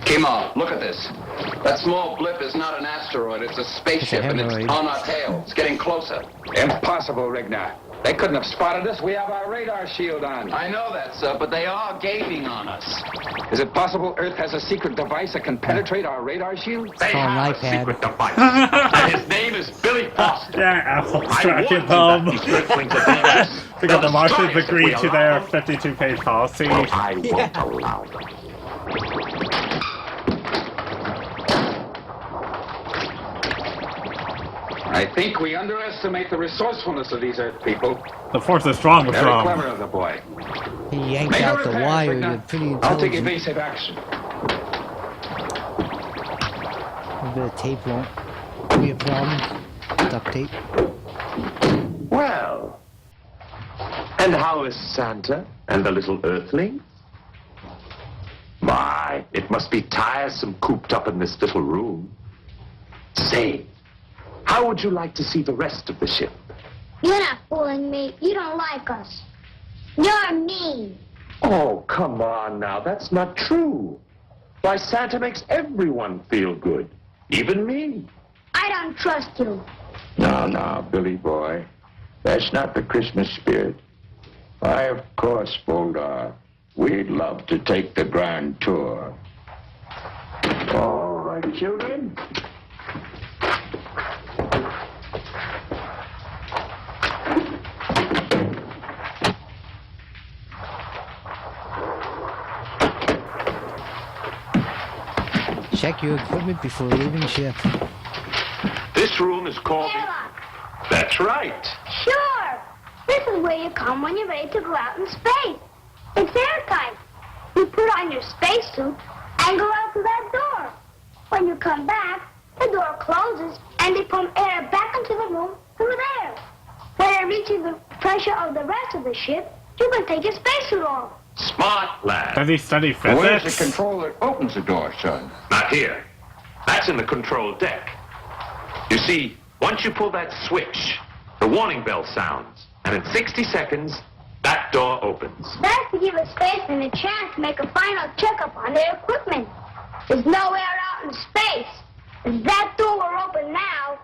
Kimo, look at this. That small blip is not an asteroid, it's a spaceship, and it's hemorrhoid. on our tail. It's getting closer. Impossible, Rigna. They couldn't have spotted us. We have our radar shield on. I know that, sir, but they are gaping on us. Is it possible Earth has a secret device that can penetrate our radar shield? They called have an a iPad. secret device. And his name is Billy Foster. Yeah, I'll I track it warned home. you that these Earthlings are dangerous. Because the They'll Martians destroy us if agreed we to allow their them. 52-page policy. Well, I won't allow them. I think we underestimate the resourcefulness of these Earth people. The force is strong with Very Trump. clever of the boy. He yanked Make out a the repair, wire. Signa. You're pretty I'll take intelligent. evasive action. A bit of tape won't be a problem. Duct tape. Well, and how is Santa and the little Earthling? My, it must be tiresome cooped up in this little room. Say, how would you like to see the rest of the ship? You're not fooling me. You don't like us. You're mean. Oh, come on now, that's not true. Why, Santa makes everyone feel good, even me. I don't trust you. No, Billy boy. That's not the Christmas spirit. Why, of course, Boldar. We'd love to take the grand tour. All right, children. Check your equipment before leaving ship. This room is called... Airlock. That's right. Sure. This is where you come when you're ready to go out in space. It's airtight. You put on your spacesuit and go out through that door. When you come back, the door closes and they pump air back into the room through there. When it reaches the pressure of the rest of the ship, you can take your spacesuit off. Smart lad. Does he study Where's the physics? control that opens the door, son? Not here. That's in the control deck. You see, once you pull that switch, the warning bell sounds, and in 60 seconds, that door opens. That's to give a spaceman a chance to make a final checkup on their equipment. There's no air out in space. If that door were open now,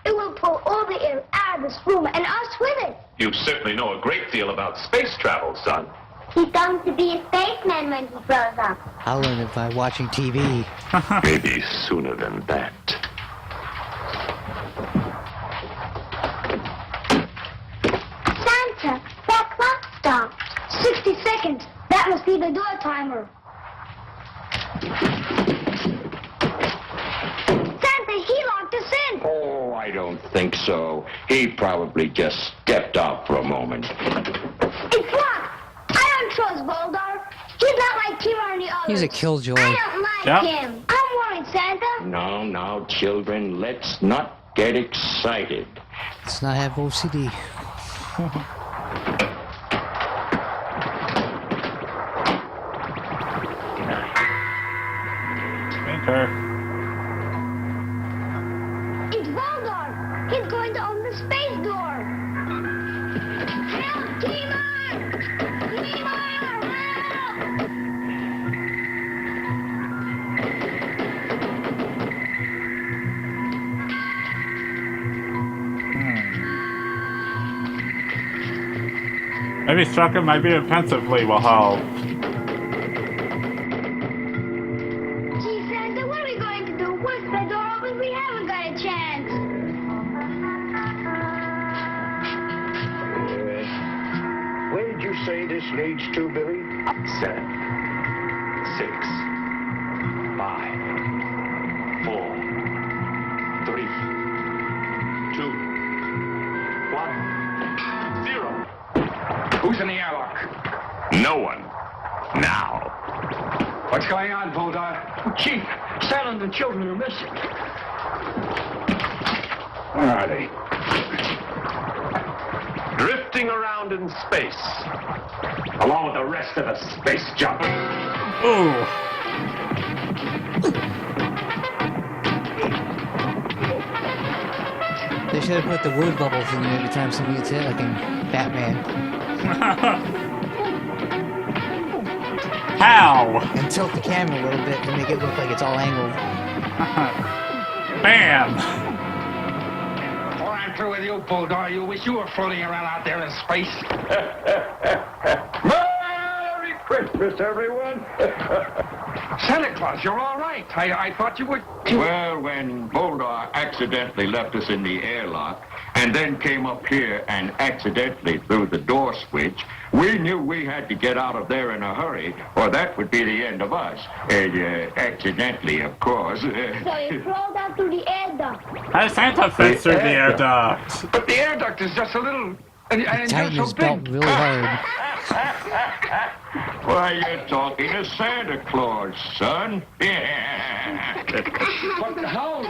it will pull all the air out of this room and us with it. You certainly know a great deal about space travel, son. He's going to be a spaceman when he grows up. I'll learn it by watching TV. Maybe sooner than that. Santa, that clock stopped. 60 seconds. That must be the door timer. Santa, he locked us in. Oh, I don't think so. He probably just stepped out for a moment. It's locked. I don't trust Boldar. He's not like Kira and the others. He's a killjoy. I don't like Yep. him. I'm worried, Santa. Now, children, let's not get excited. Let's not have OCD. Enter. It's Boldar. He's going to open the space door. Help, Timon! Timon, help! Maybe striking might be offensively will help. Gee, Santa, what are we going to do? Once the door opens, we haven't got a chance. Where did you say this leads to, Billy? 7, 6, 5, 4, 3, 2, 1, 0. Who's in the airlock? No one. Now. What's going on, Boldar? Chief, Santa and the children are missing. Where are they? Drifting around in space. Along with the rest of the space junk. Ooh. They should have put the word bubbles in there every time somebody gets hit, like in Batman. How? And tilt the camera a little bit to make it look like it's all angled. Bam! Before I'm through matter with you, Bulldog? You wish you were floating around out there in space. Merry Christmas, everyone. Santa Claus, you're all right. I thought you would... Well, when Bulldog accidentally left us in the airlock and then came up here and accidentally threw the door switch, we knew we had to get out of there in a hurry, or that would be the end of us. Accidentally, of course. So you crawled out through the air duct. How Santa fits through the air duct? But the air duct is just a little... And Tighten you're his so belt big. really hard. Why, you're talking to Santa Claus, son. But how?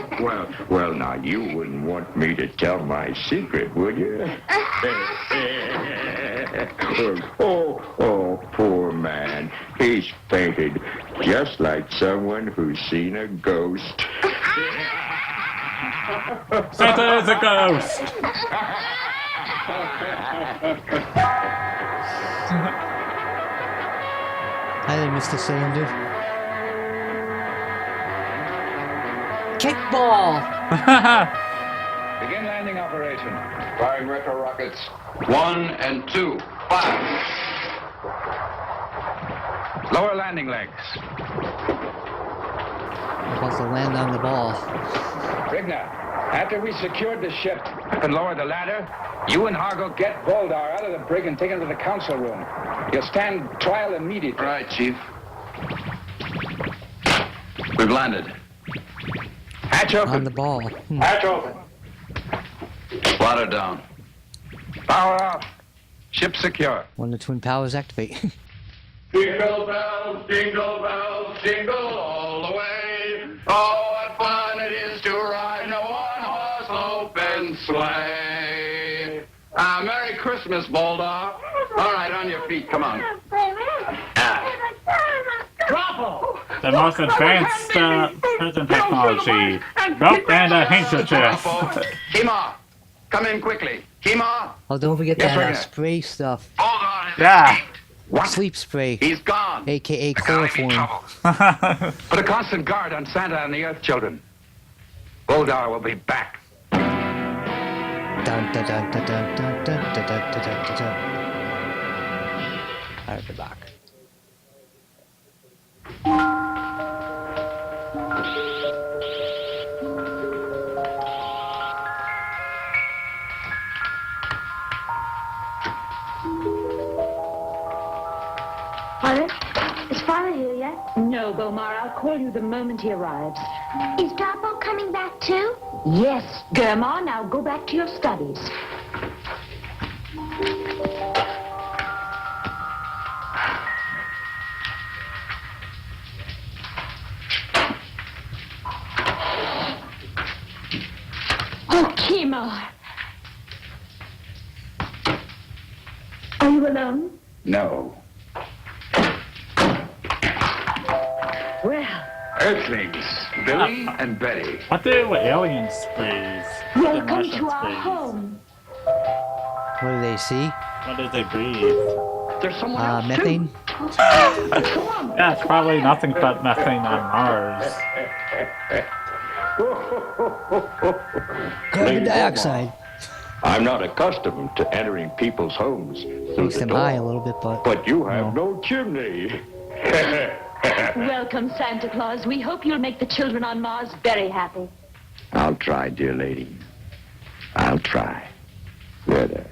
Well, now, you wouldn't want me to tell my secret, would you? Oh, poor man. He's fainted, just like someone who's seen a ghost. Santa is a ghost! Hi there, Mr. Cylinder. Kickball! Begin landing operation. Firing retro rockets. 1 and 2. Fire. Lower landing legs. I'm about to land on the ball. Rigna, after we secured the ship and lowered the ladder, you and Hargo get Voldar out of the brig and take him to the council room. You'll stand trial immediately. All right, Chief. We've landed. Hatch open. On the ball. Hatch open. Water down. Power off. Ship secure. When the twin powers activate. Jingle bells, jingle all the way. Oh, what fun it is to ride in a one-horse open sleigh. Merry Christmas, Bulldog. All right, on your feet. Come on. The most advanced prison technology. Rope and a handkerchief. Kima, come in quickly. Kima. Oh, don't forget Yes, that Rigna. spray stuff. Bulldog is Yeah. What? Sleep spray. He's gone. AKA The guy in chloroform. trouble. Put a constant guard on Santa and the Earth children. Voldar will be back. Dun, dun, dun, dun, dun, dun, dun, dun, dun, dun, dun, dun. I'll be back. Mother, is Father here yet? No, Bomar, I'll call you the moment he arrives. Is Papa coming back too? Yes, Germa, now go back to your studies. Oh, Kima. Are you alone? No. Well, Earthlings, Billy and Betty. What do aliens breathe? welcome to our home. What do they see? What do they breathe? There's someone else, too. Methane? Yeah, it's probably nothing but methane on Mars. Carbon dioxide. I'm not accustomed to entering people's homes through Makes the them door. high a little bit, but... But you have no chimney. Welcome, Santa Claus. We hope you'll make the children on Mars very happy. I'll try, dear lady. I'll try. There, there.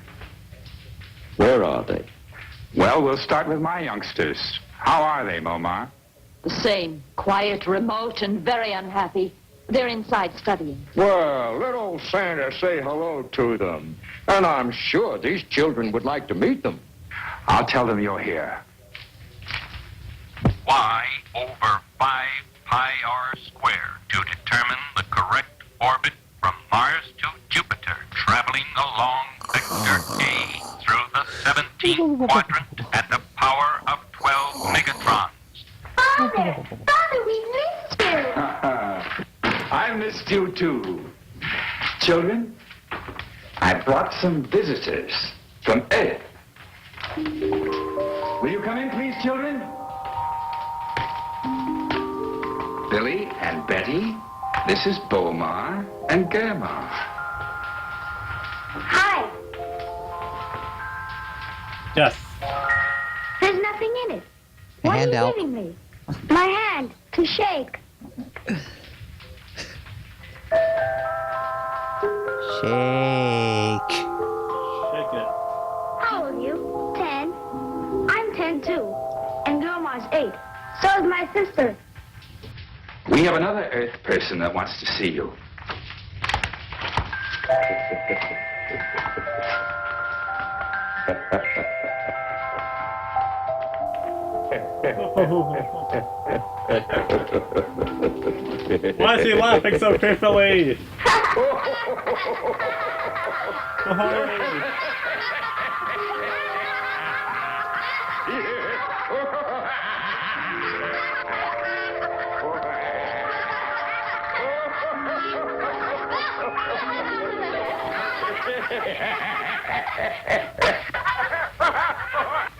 Where are they? Well, we'll start with my youngsters. How are they, Momar? The same. Quiet, remote, and very unhappy. They're inside studying. Well, let old Santa say hello to them. And I'm sure these children would like to meet them. I'll tell them you're here. Y over 5 pi r squared to determine the correct orbit from Mars to Jupiter, traveling along vector A through the 17th quadrant at the power of 12 megatrons. Father! Father, we missed you! I missed you too. Children, I brought some visitors from Earth. Will you come in, please, children? Billy and Betty, this is Bomar and Germa. Yes. There's nothing in it. A What handout. are you giving me? My hand to shake. Shake. Shake it. How old are you? 10. I'm 10 too. And Grandma's 8. So is my sister. We have another Earth person that wants to see you. Why is he laughing so creepily?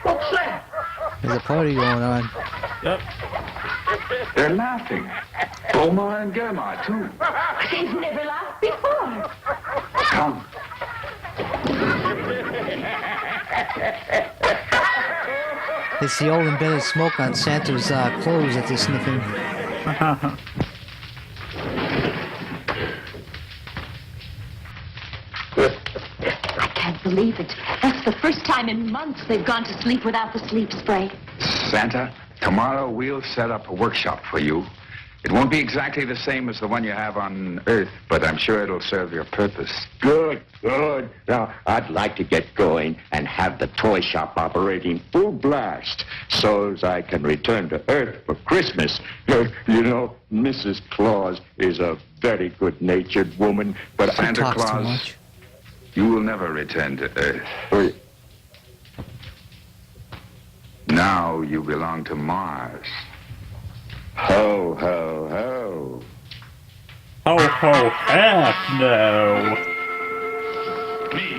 What's that? There's a party going on. Yep. They're laughing. Omar and Germa, too. They've never laughed before. Come. It's the old embedded smoke on Santa's clothes that they're sniffing. I can't believe it. That's the first time in months they've gone to sleep without the sleep spray. Santa, tomorrow we'll set up a workshop for you. It won't be exactly the same as the one you have on Earth, but I'm sure it'll serve your purpose. Good, good. Now, I'd like to get going and have the toy shop operating full blast so as I can return to Earth for Christmas. You know, Mrs. Claus is a very good-natured woman, but She Santa talks too Claus, much. you will never return to Earth. Now you belong to Mars. Ho, ho, ho. Ho, ho, heck no. Me,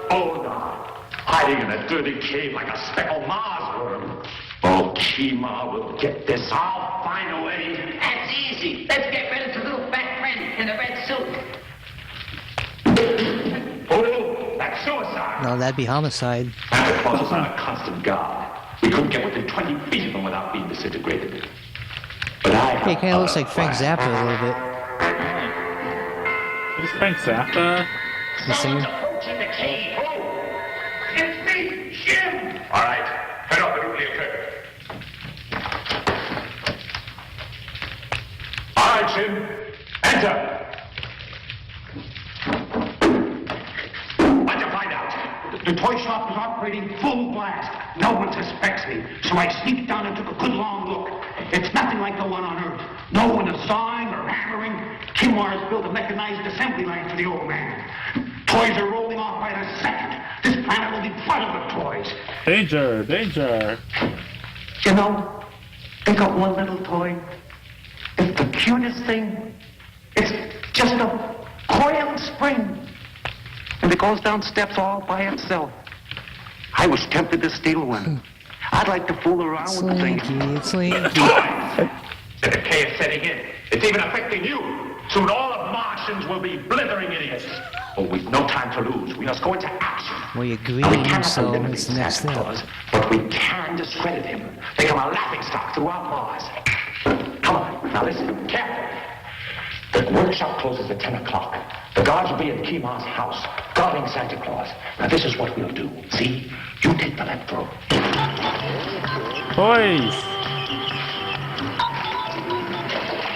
old dog, hiding in a dirty cave like a speckled Mars worm. Oh, Kima will get this. I'll find a way. That's easy. Let's get rid of the little fat friend in a red suit. Oh, that's suicide. No, that'd be homicide. Santa Claus is on a constant guard. We couldn't get within 20 feet of him without being disintegrated. But Hey, it kind of looks like Frank Zappa a little bit. Is Frank Zappa? The singer. Approaching the cave. Oh, it's me, Jim. All right, head off the nuclear curtain. All right, Jim, enter. What'd you find out? The toy shop is operating full blast. No one suspects me, so I sneaked down and took a good long look. It's nothing like the one on Earth. No one is sawing or hammering. Kimar has built a mechanized assembly line for the old man. Toys are rolling off by the second. This planet will be flooded with toys. Danger, danger. You know, they got one little toy. It's the cutest thing. It's just a coiled spring. And it goes down steps all by itself. I was tempted to steal one. I'd like to fool around with the thing. It's Slinky. The decay is setting in. It's even affecting you. Soon all of Martians will be blithering idiots. Oh, we've no time to lose. We must go into action. Well, you're Now, we green, cannot so eliminate it's the next Santa step. Claus, but we can discredit him. Become a laughingstock throughout Mars. Come on, now listen, carefully. The workshop closes at 10 o'clock. The guards will be at Kimar's house, guarding Santa Claus. Now, this is what we'll do. See? You take the left road. Toys.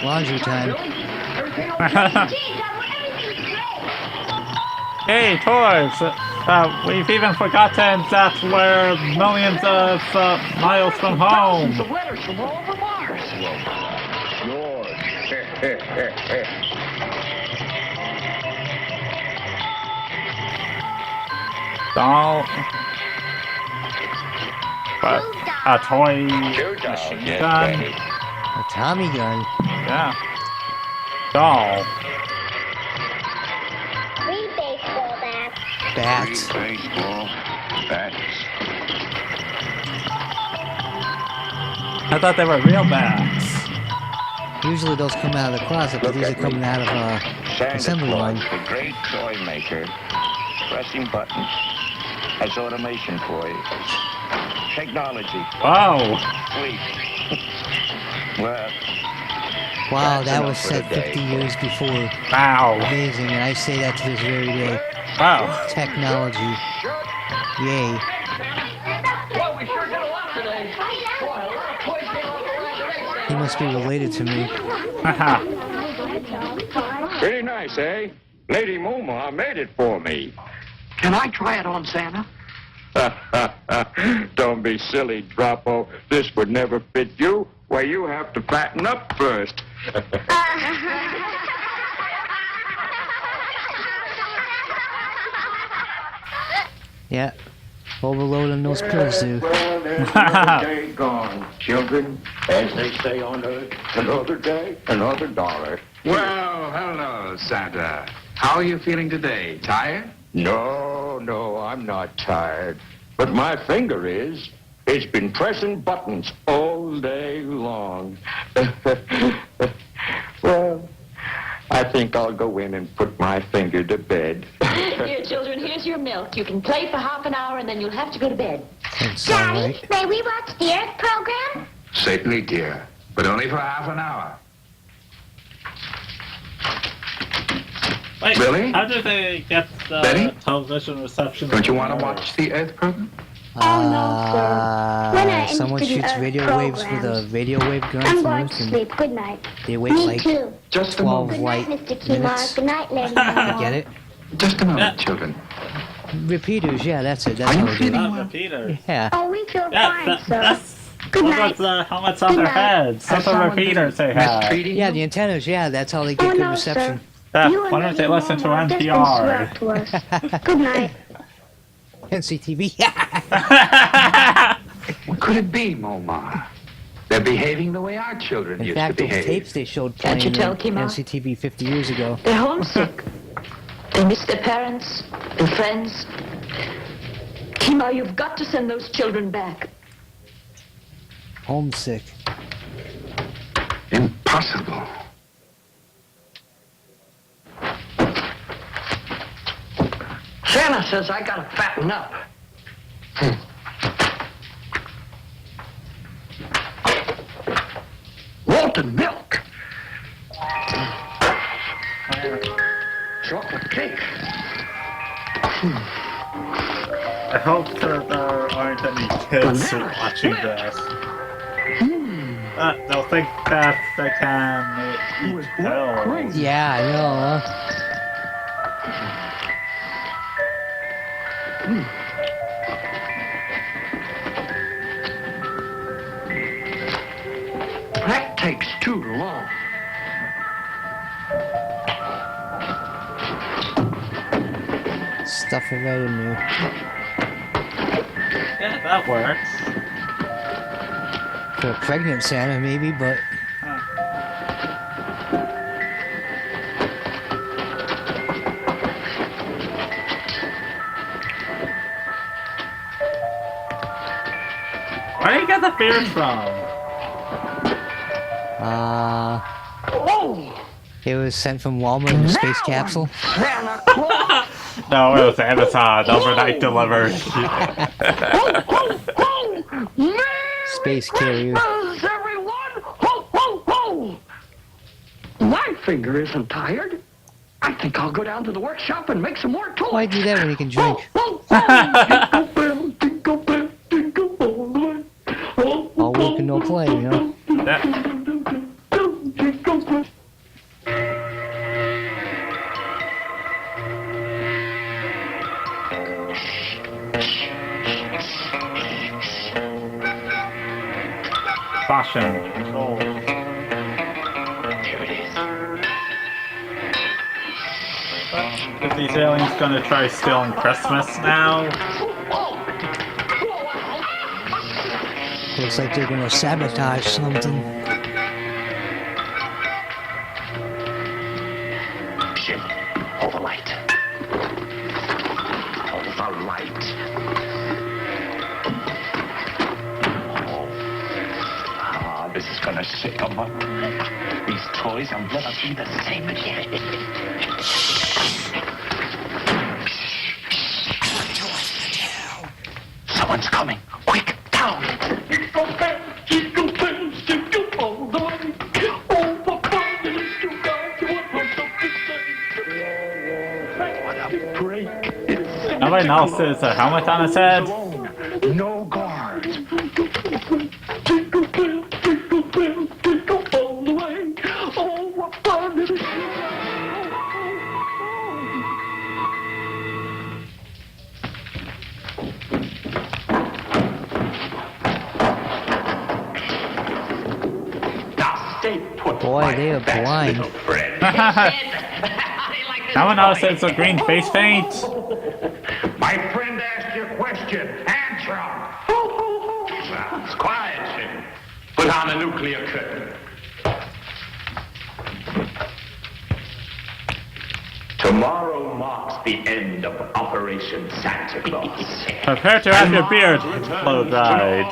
Laundry time. Hey, toys. We've even forgotten that we're millions of miles from home. Some letters from all over Mars. Doll. But a toy machine gun. A Tommy gun. Yeah. Doll. Three baseball bats. Bats. Baseball bats. I thought they were real bats. Usually those come out of the closet, but these are coming out of Santa assembly Claus, line. the great toy maker, pressing buttons. That's automation for you. Technology. Wow. Sweet. Well. Wow, that's that enough was for said today. 50 years before. Wow. Amazing, and I say that to this very day. Wow. Technology. Yay. Well, we sure did a lot today. Boy, a lot of toys came off the right direction. He must be related to me. Haha. Pretty nice, eh? Lady Moma made it for me. Can I try it on Santa? Don't be silly, Droppo. This would never fit you. Why, you have to fatten up first. Yeah. Overloading those pills, dude. Well, there's another day gone, children. As they say on Earth, another day, another dollar. Well, hello, Santa. How are you feeling today? Tired? No, I'm not tired. But my finger is. It's been pressing buttons all day long. Well, I think I'll go in and put my finger to bed. Dear children, here's your milk. You can play for half an hour and then you'll have to go to bed. Daddy, may we watch the Earth program? Certainly, dear. But only for half an hour. Wait, Billy? how did they get the Betty? television reception? Don't you want to watch the Earth program? We're not Someone interested in shoots Earth radio waves with a programs. radio wave gun I'm from going Earth, to and sleep. Good night. they wait Me like too. Just a 12 moment. Good night, light Mr. Kimar. minutes. Good night, Lady You Mama. get it? Just a moment, children. Repeaters, yeah, that's it. That's Are you how we do feeling it. well? Repeater. Yeah. Oh, we feel Yeah, fine, sir. that's Good what night. about the helmets on Good their night. heads? That's the repeaters they have. Mistreating Yeah, you? the antennas, yeah, that's how they Oh, get good no, reception. Yeah, You and why don't they Lady listen to Mama have just been NPR? swell to us. Good night. NCTV. What could it be, Moma? They're behaving the way our children In used fact, to those behave. tapes they showed Can't playing you tell, in Kimar? NCTV 50 years ago. They're homesick. They miss their parents and friends. Kimar, you've got to send those children back. Homesick. Impossible. Santa says I gotta fatten up. Molten milk. Chocolate cake. I hope that there aren't any kids watching this. They'll think that they can eat pills. Yeah, I know, huh? That takes too long. Stuff it right in there. Yeah, that works. For a pregnant Santa, maybe, but Where do you get the beard from? it was sent from Walmart in a space capsule. Santa Claus. No, it was Amazon, overnight delivered. Space carrier. Christmas, everyone! Ho, ho, ho! My finger isn't tired. I think I'll go down to the workshop and make some more toys. Why do that when you can drink? All work and no play, you know? Fashion. Control. If these aliens gonna try stealing Christmas now? Looks like they're gonna sabotage something. Jim, hold the light. Hold the light. This is gonna shake them up. These toys will never be the same again. Someone's coming. Quick, down. Nobody else has a helmet on his head. No guards. Boy, they are blind. No one else has a green face paint. My friend asked you a question. Answer him. It's quiet, Jim. Put on the nuclear curtain. Tomorrow marks the end of Operation Santa Claus. Prepare to have your beard blow dried.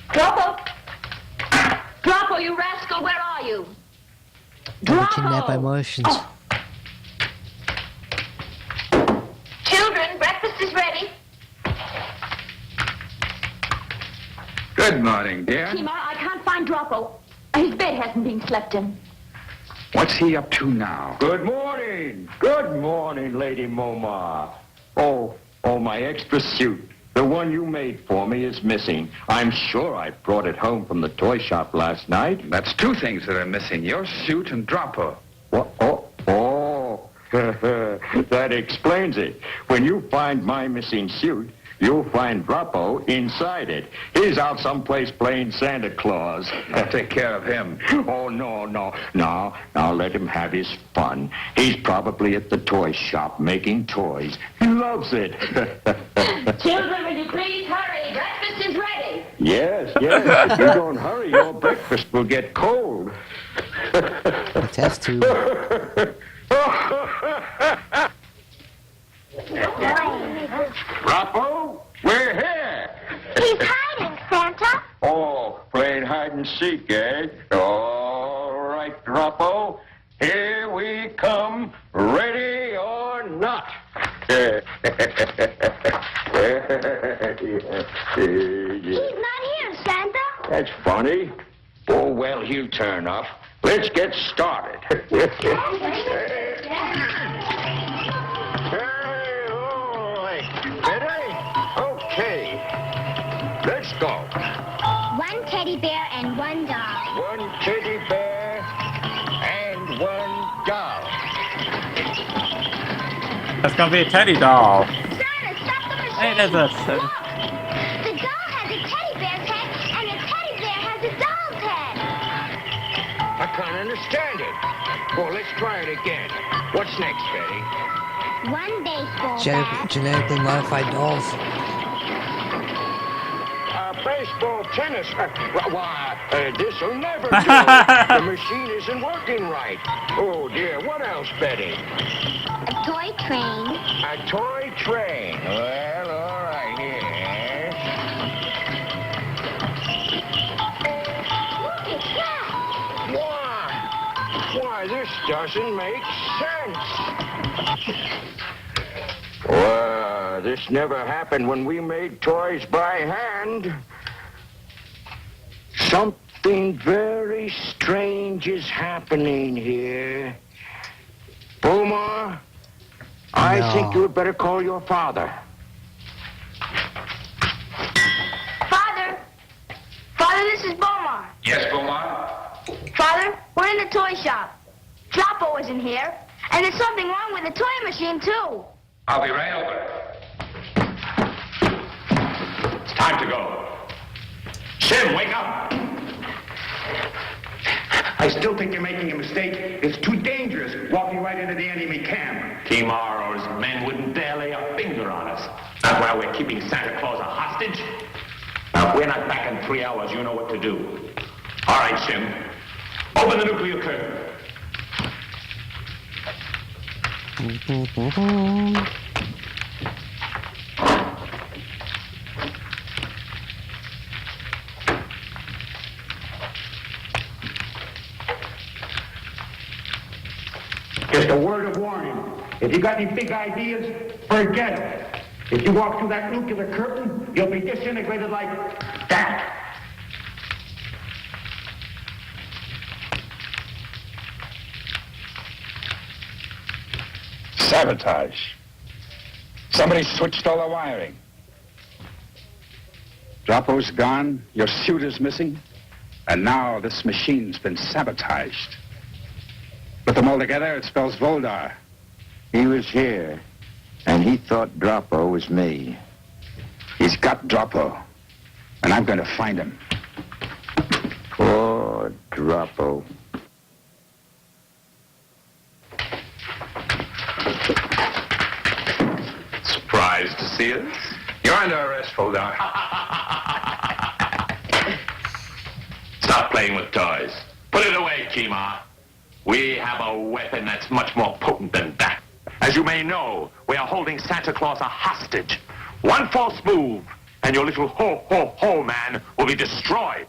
Droppo! Droppo, you rascal, where are you? They were kidnapped by Martians. Children, breakfast is ready. Good morning, dear. Tima, I can't find Droppo. His bed hasn't been slept in. What's he up to now? Good morning. Good morning, Lady Momar. Oh, my extra suit. The one you made for me is missing. I'm sure I brought it home from the toy shop last night. That's two things that are missing, your suit and Droppo. What? Oh. That explains it. When you find my missing suit, you'll find Droppo inside it. He's out someplace playing Santa Claus. I'll take care of him. Oh, no. Now let him have his fun. He's probably at the toy shop making toys. He loves it. Children, will you please hurry? Breakfast is ready. Yes. If you don't hurry, your breakfast will get cold. The test tube. Droppo, we're here. He's hiding, Santa. Oh, playing hide and seek, eh? All right, Droppo. Here we come, ready or not. He's not here, Santa. That's funny. Oh, well, he'll turn up. Let's get started. Okay, let's go. One teddy bear and one doll. One teddy bear and one doll. That's gonna be a teddy doll. Santa, stop the machine. Hey, there's a... Look, the doll has a teddy bear's head, and the teddy bear has a doll's head. I can't understand it. Well, let's try it again. What's next, Betty? One baseball bat. Genetically modified dolls. Baseball, tennis. This'll never do. The machine isn't working right. Oh, dear. What else, Betty? A toy train. A toy train. Well, all right, here. Look at that. Why, this doesn't make sense. Well, this never happened when we made toys by hand. Something very strange is happening here. Boomer, I think you had better call your father. Father, this is Bomar. Yes, Bomar? Father, we're in the toy shop. Droppo isn't here, and there's something wrong with the toy machine, too. I'll be right over. It's time to go. Sim, wake up. I still think you're making a mistake. It's too dangerous walking right into the enemy camp. Kimar or his men wouldn't dare lay a finger on us. That's why we're keeping Santa Claus a hostage. Now, if we're not back in 3 hours, you know what to do. All right, Sim. Open the nuclear curtain. Just a word of warning. If you got any big ideas, forget it. If you walk through that nuclear curtain, you'll be disintegrated like that. Sabotage. Somebody switched all the wiring. Droppo's gone, your suit is missing, and now this machine's been sabotaged. Put them all together, it spells Voldar. He was here, and he thought Droppo was me. He's got Droppo, and I'm going to find him. Poor Droppo. Surprised to see us? You're under arrest, Voldar. Stop playing with toys. Put it away, Kima. We have a weapon that's much more potent than that. As you may know, we are holding Santa Claus a hostage. One false move, and your little ho-ho-ho man will be destroyed.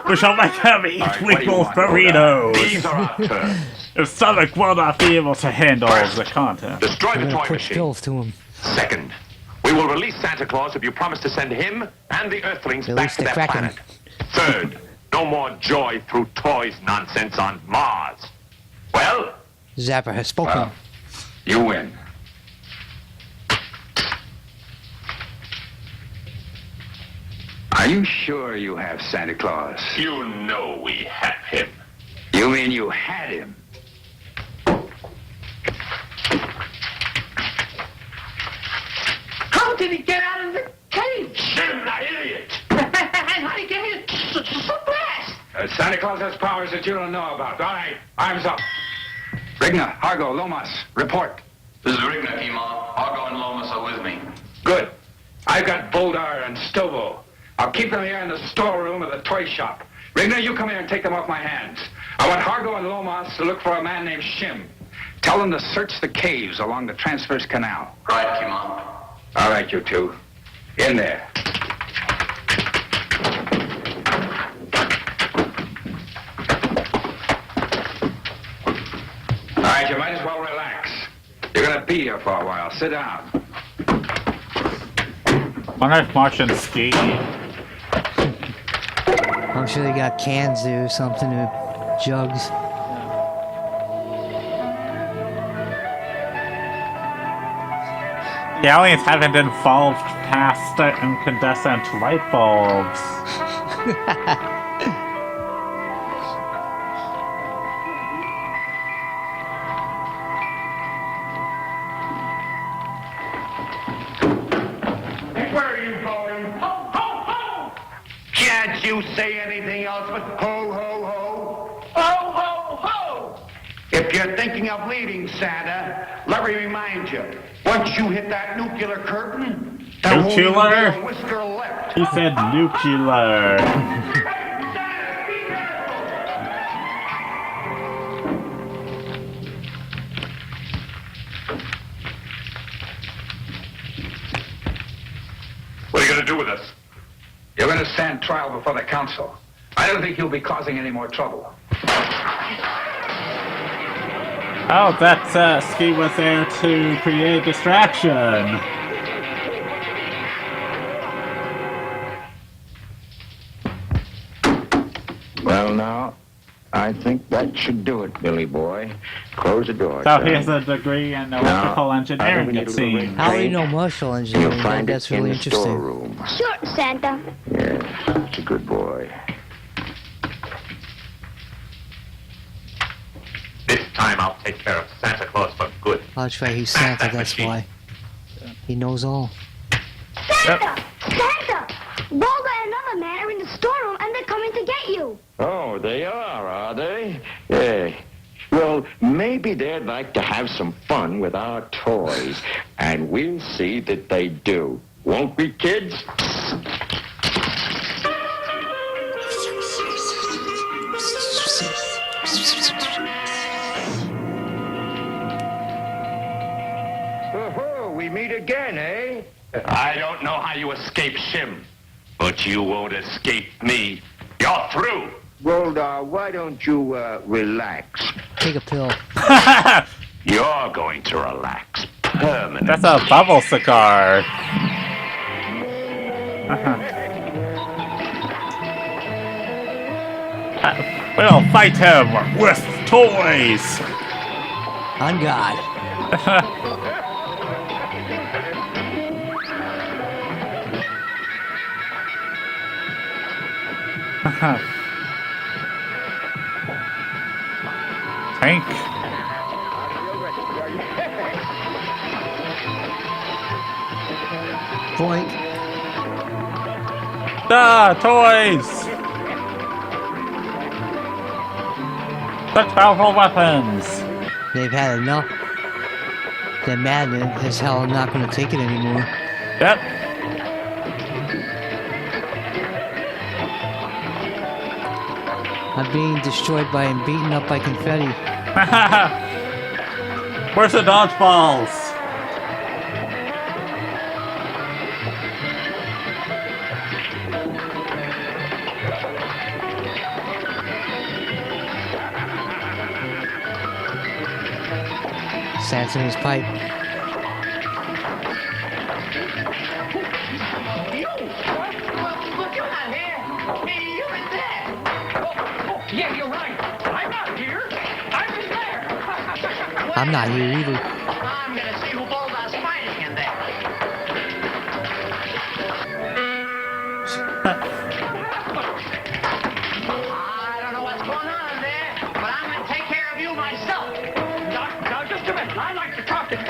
We shall make him eat Winkle's burritos. These are our terms. His stomach will not be able to handle the content. Destroy the toy Push machine. pills to him. Second, we will release Santa Claus if you promise to send him and the Earthlings back to their planet. Third, no more joy through toys nonsense on Mars. Well? Zapper has spoken. Well, you win. Are you sure you have Santa Claus? You know we have him. You mean you had him? How did he get out of the cave? Jim, that idiot! How did he get here so fast? Santa Claus has powers that you don't know about. All right, arms up. Rigna, Hargo, Lomas, report. This is Rigna, Kima. Argo and Lomas are with me. Good. I've got Voldar and Stovo. I'll keep them here in the storeroom of the toy shop. Rigna, you come here and take them off my hands. I want Hargo and Lomas to look for a man named Shim. Tell them to search the caves along the Transverse Canal. Right, Kima. All right, you two. In there. All right, you might as well relax. You're going to be here for a while. Sit down. Wonder if Martians ski. I'm sure they got cans there or something, or jugs. The aliens haven't evolved past incandescent light bulbs. Where are you going? Ho, ho, ho! Can't you say anything else but ho, ho, ho? Ho, ho, ho! If you're thinking of leaving, Santa, let me remind you, once you hit that nuclear curtain, there won't even be a whisker left. He said nuclear. What are you going to do with us? You're going to stand trial before the council. I don't think you'll be causing any more trouble. Oh, that ski was there to create distraction. Well, now, I think that should do it, Billy boy. Close the door. So son. he has a degree in electrical engineering, it seems. How do you know martial engineering? You'll find That's it in really the interesting. storeroom. Sure, Santa. Yes, it's a good boy. This time I'll take care of Santa Claus for good. Oh, that's right, he's Santa, that's why. He knows all. Santa! Santa! Bulga and another man are in the storeroom and they're coming to get you. Oh, they are they? Yeah. Well, maybe they'd like to have some fun with our toys, and we'll see that they do. Won't we, kids? Oh, we meet again, eh? I don't know how you escape Shim, but you won't escape me. You're through. Voldar, why don't you, relax? Take a pill. You're going to relax. permanent. That's a bubble cigar. We'll fight him with toys. On God. Tank. Boink. Toys. The powerful weapons. They've had enough. They're mad as hell not going to take it anymore. Yep. I'm being destroyed by and beaten up by confetti. Where's the dodgeballs? Sands in his pipe. Yeah, you're right. I'm not here. I was there. I'm not here either. I'm gonna see who balls us fighting in there. I don't know what's going on in there, but I'm gonna take care of you myself. Now, just a minute. I'd like to talk to you.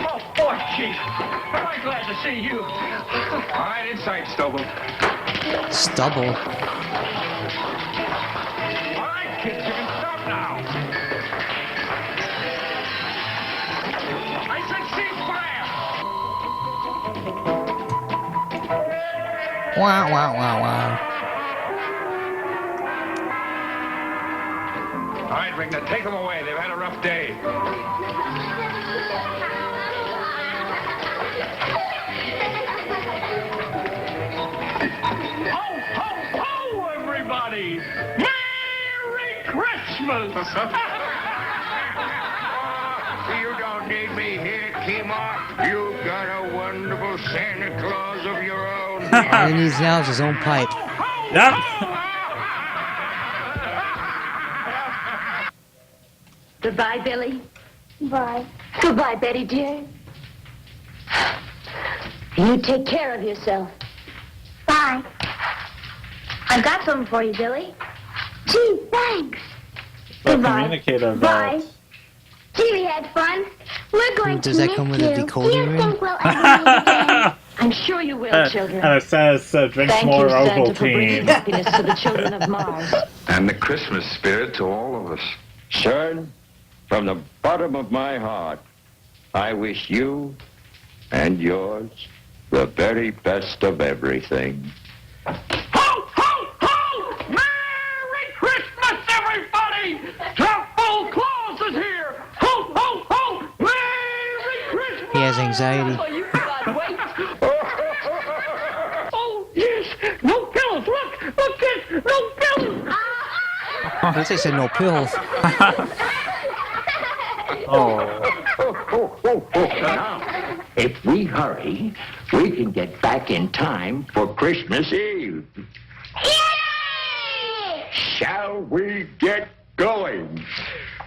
Oh, boy, Chief. Am I glad to see you. All right, inside, Stubble. Stubble. Kids, you can stop now. I said ceasefire. Wow, wow, wow, wow. All right, Rigna, take them away. They've had a rough day. Ho, ho, ho, everybody! Merry Christmas! You don't need me here, Kima. You've got a wonderful Santa Claus of your own. All he needs now is his own pipe. Yep. Goodbye, Billy. Bye. Goodbye, Betty, dear. You take care of yourself. Bye. I've got something for you, Billy. Gee, thanks. The Goodbye. communicator Bye. belt. Gee, we had fun. We're going Does to that come miss with a you. decoder Do you ring? think we'll ever meet again? I'm sure you will, children. And it says, drink Thank more you, Santa, for Ovaltine. bringing happiness to the children of Mars. And the Christmas spirit to all of us. Son, from the bottom of my heart, I wish you and yours the very best of everything. Ho, ho, ho! Merry Christmas, everybody! Truffle Claus is here! Ho, ho, ho! Merry Christmas! He has anxiety. Oh, you cannot wait. Oh, yes! No pills! Look, kids! No pills! At least they said no pills. Oh. Now, if we hurry, we can get back in time for Christmas Eve. Yay! Shall we get going?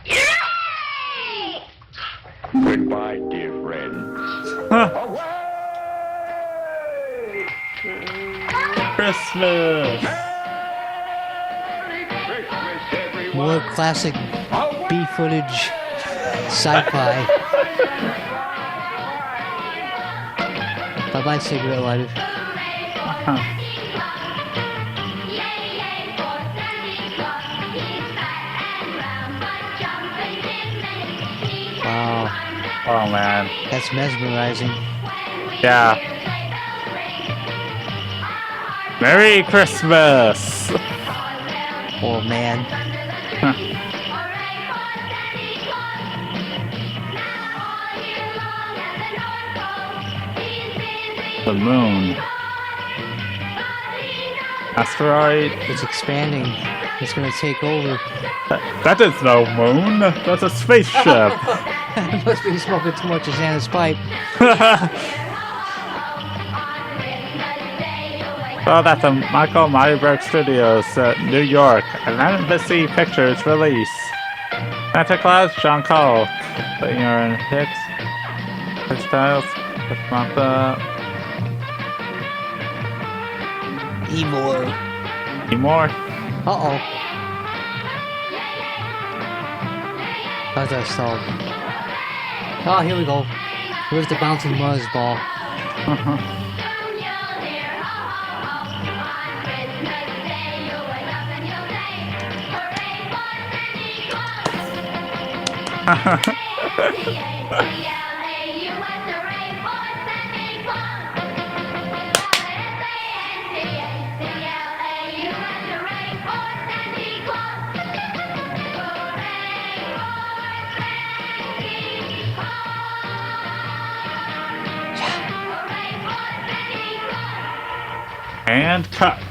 Yay! Goodbye, dear friends. Christmas. More classic B footage sci-fi. Bye-bye, cigarette lighter. Wow. Oh, man. That's mesmerizing. Yeah. Merry Christmas. Oh, man. The moon. Asteroid. It's expanding. It's gonna take over. That is no moon. That's a spaceship. Must be smoking too much of Xana's pipe. Well, that's a Michael Meyerberg Studios, New York, an Embassy Pictures release. Santa Claus, John Cole. Putting your in hits. Textiles. Samantha. Emor. Emor. Uh-oh. How's that stalled? Oh, here we go. Where's the bouncing Muzz ball? And cut.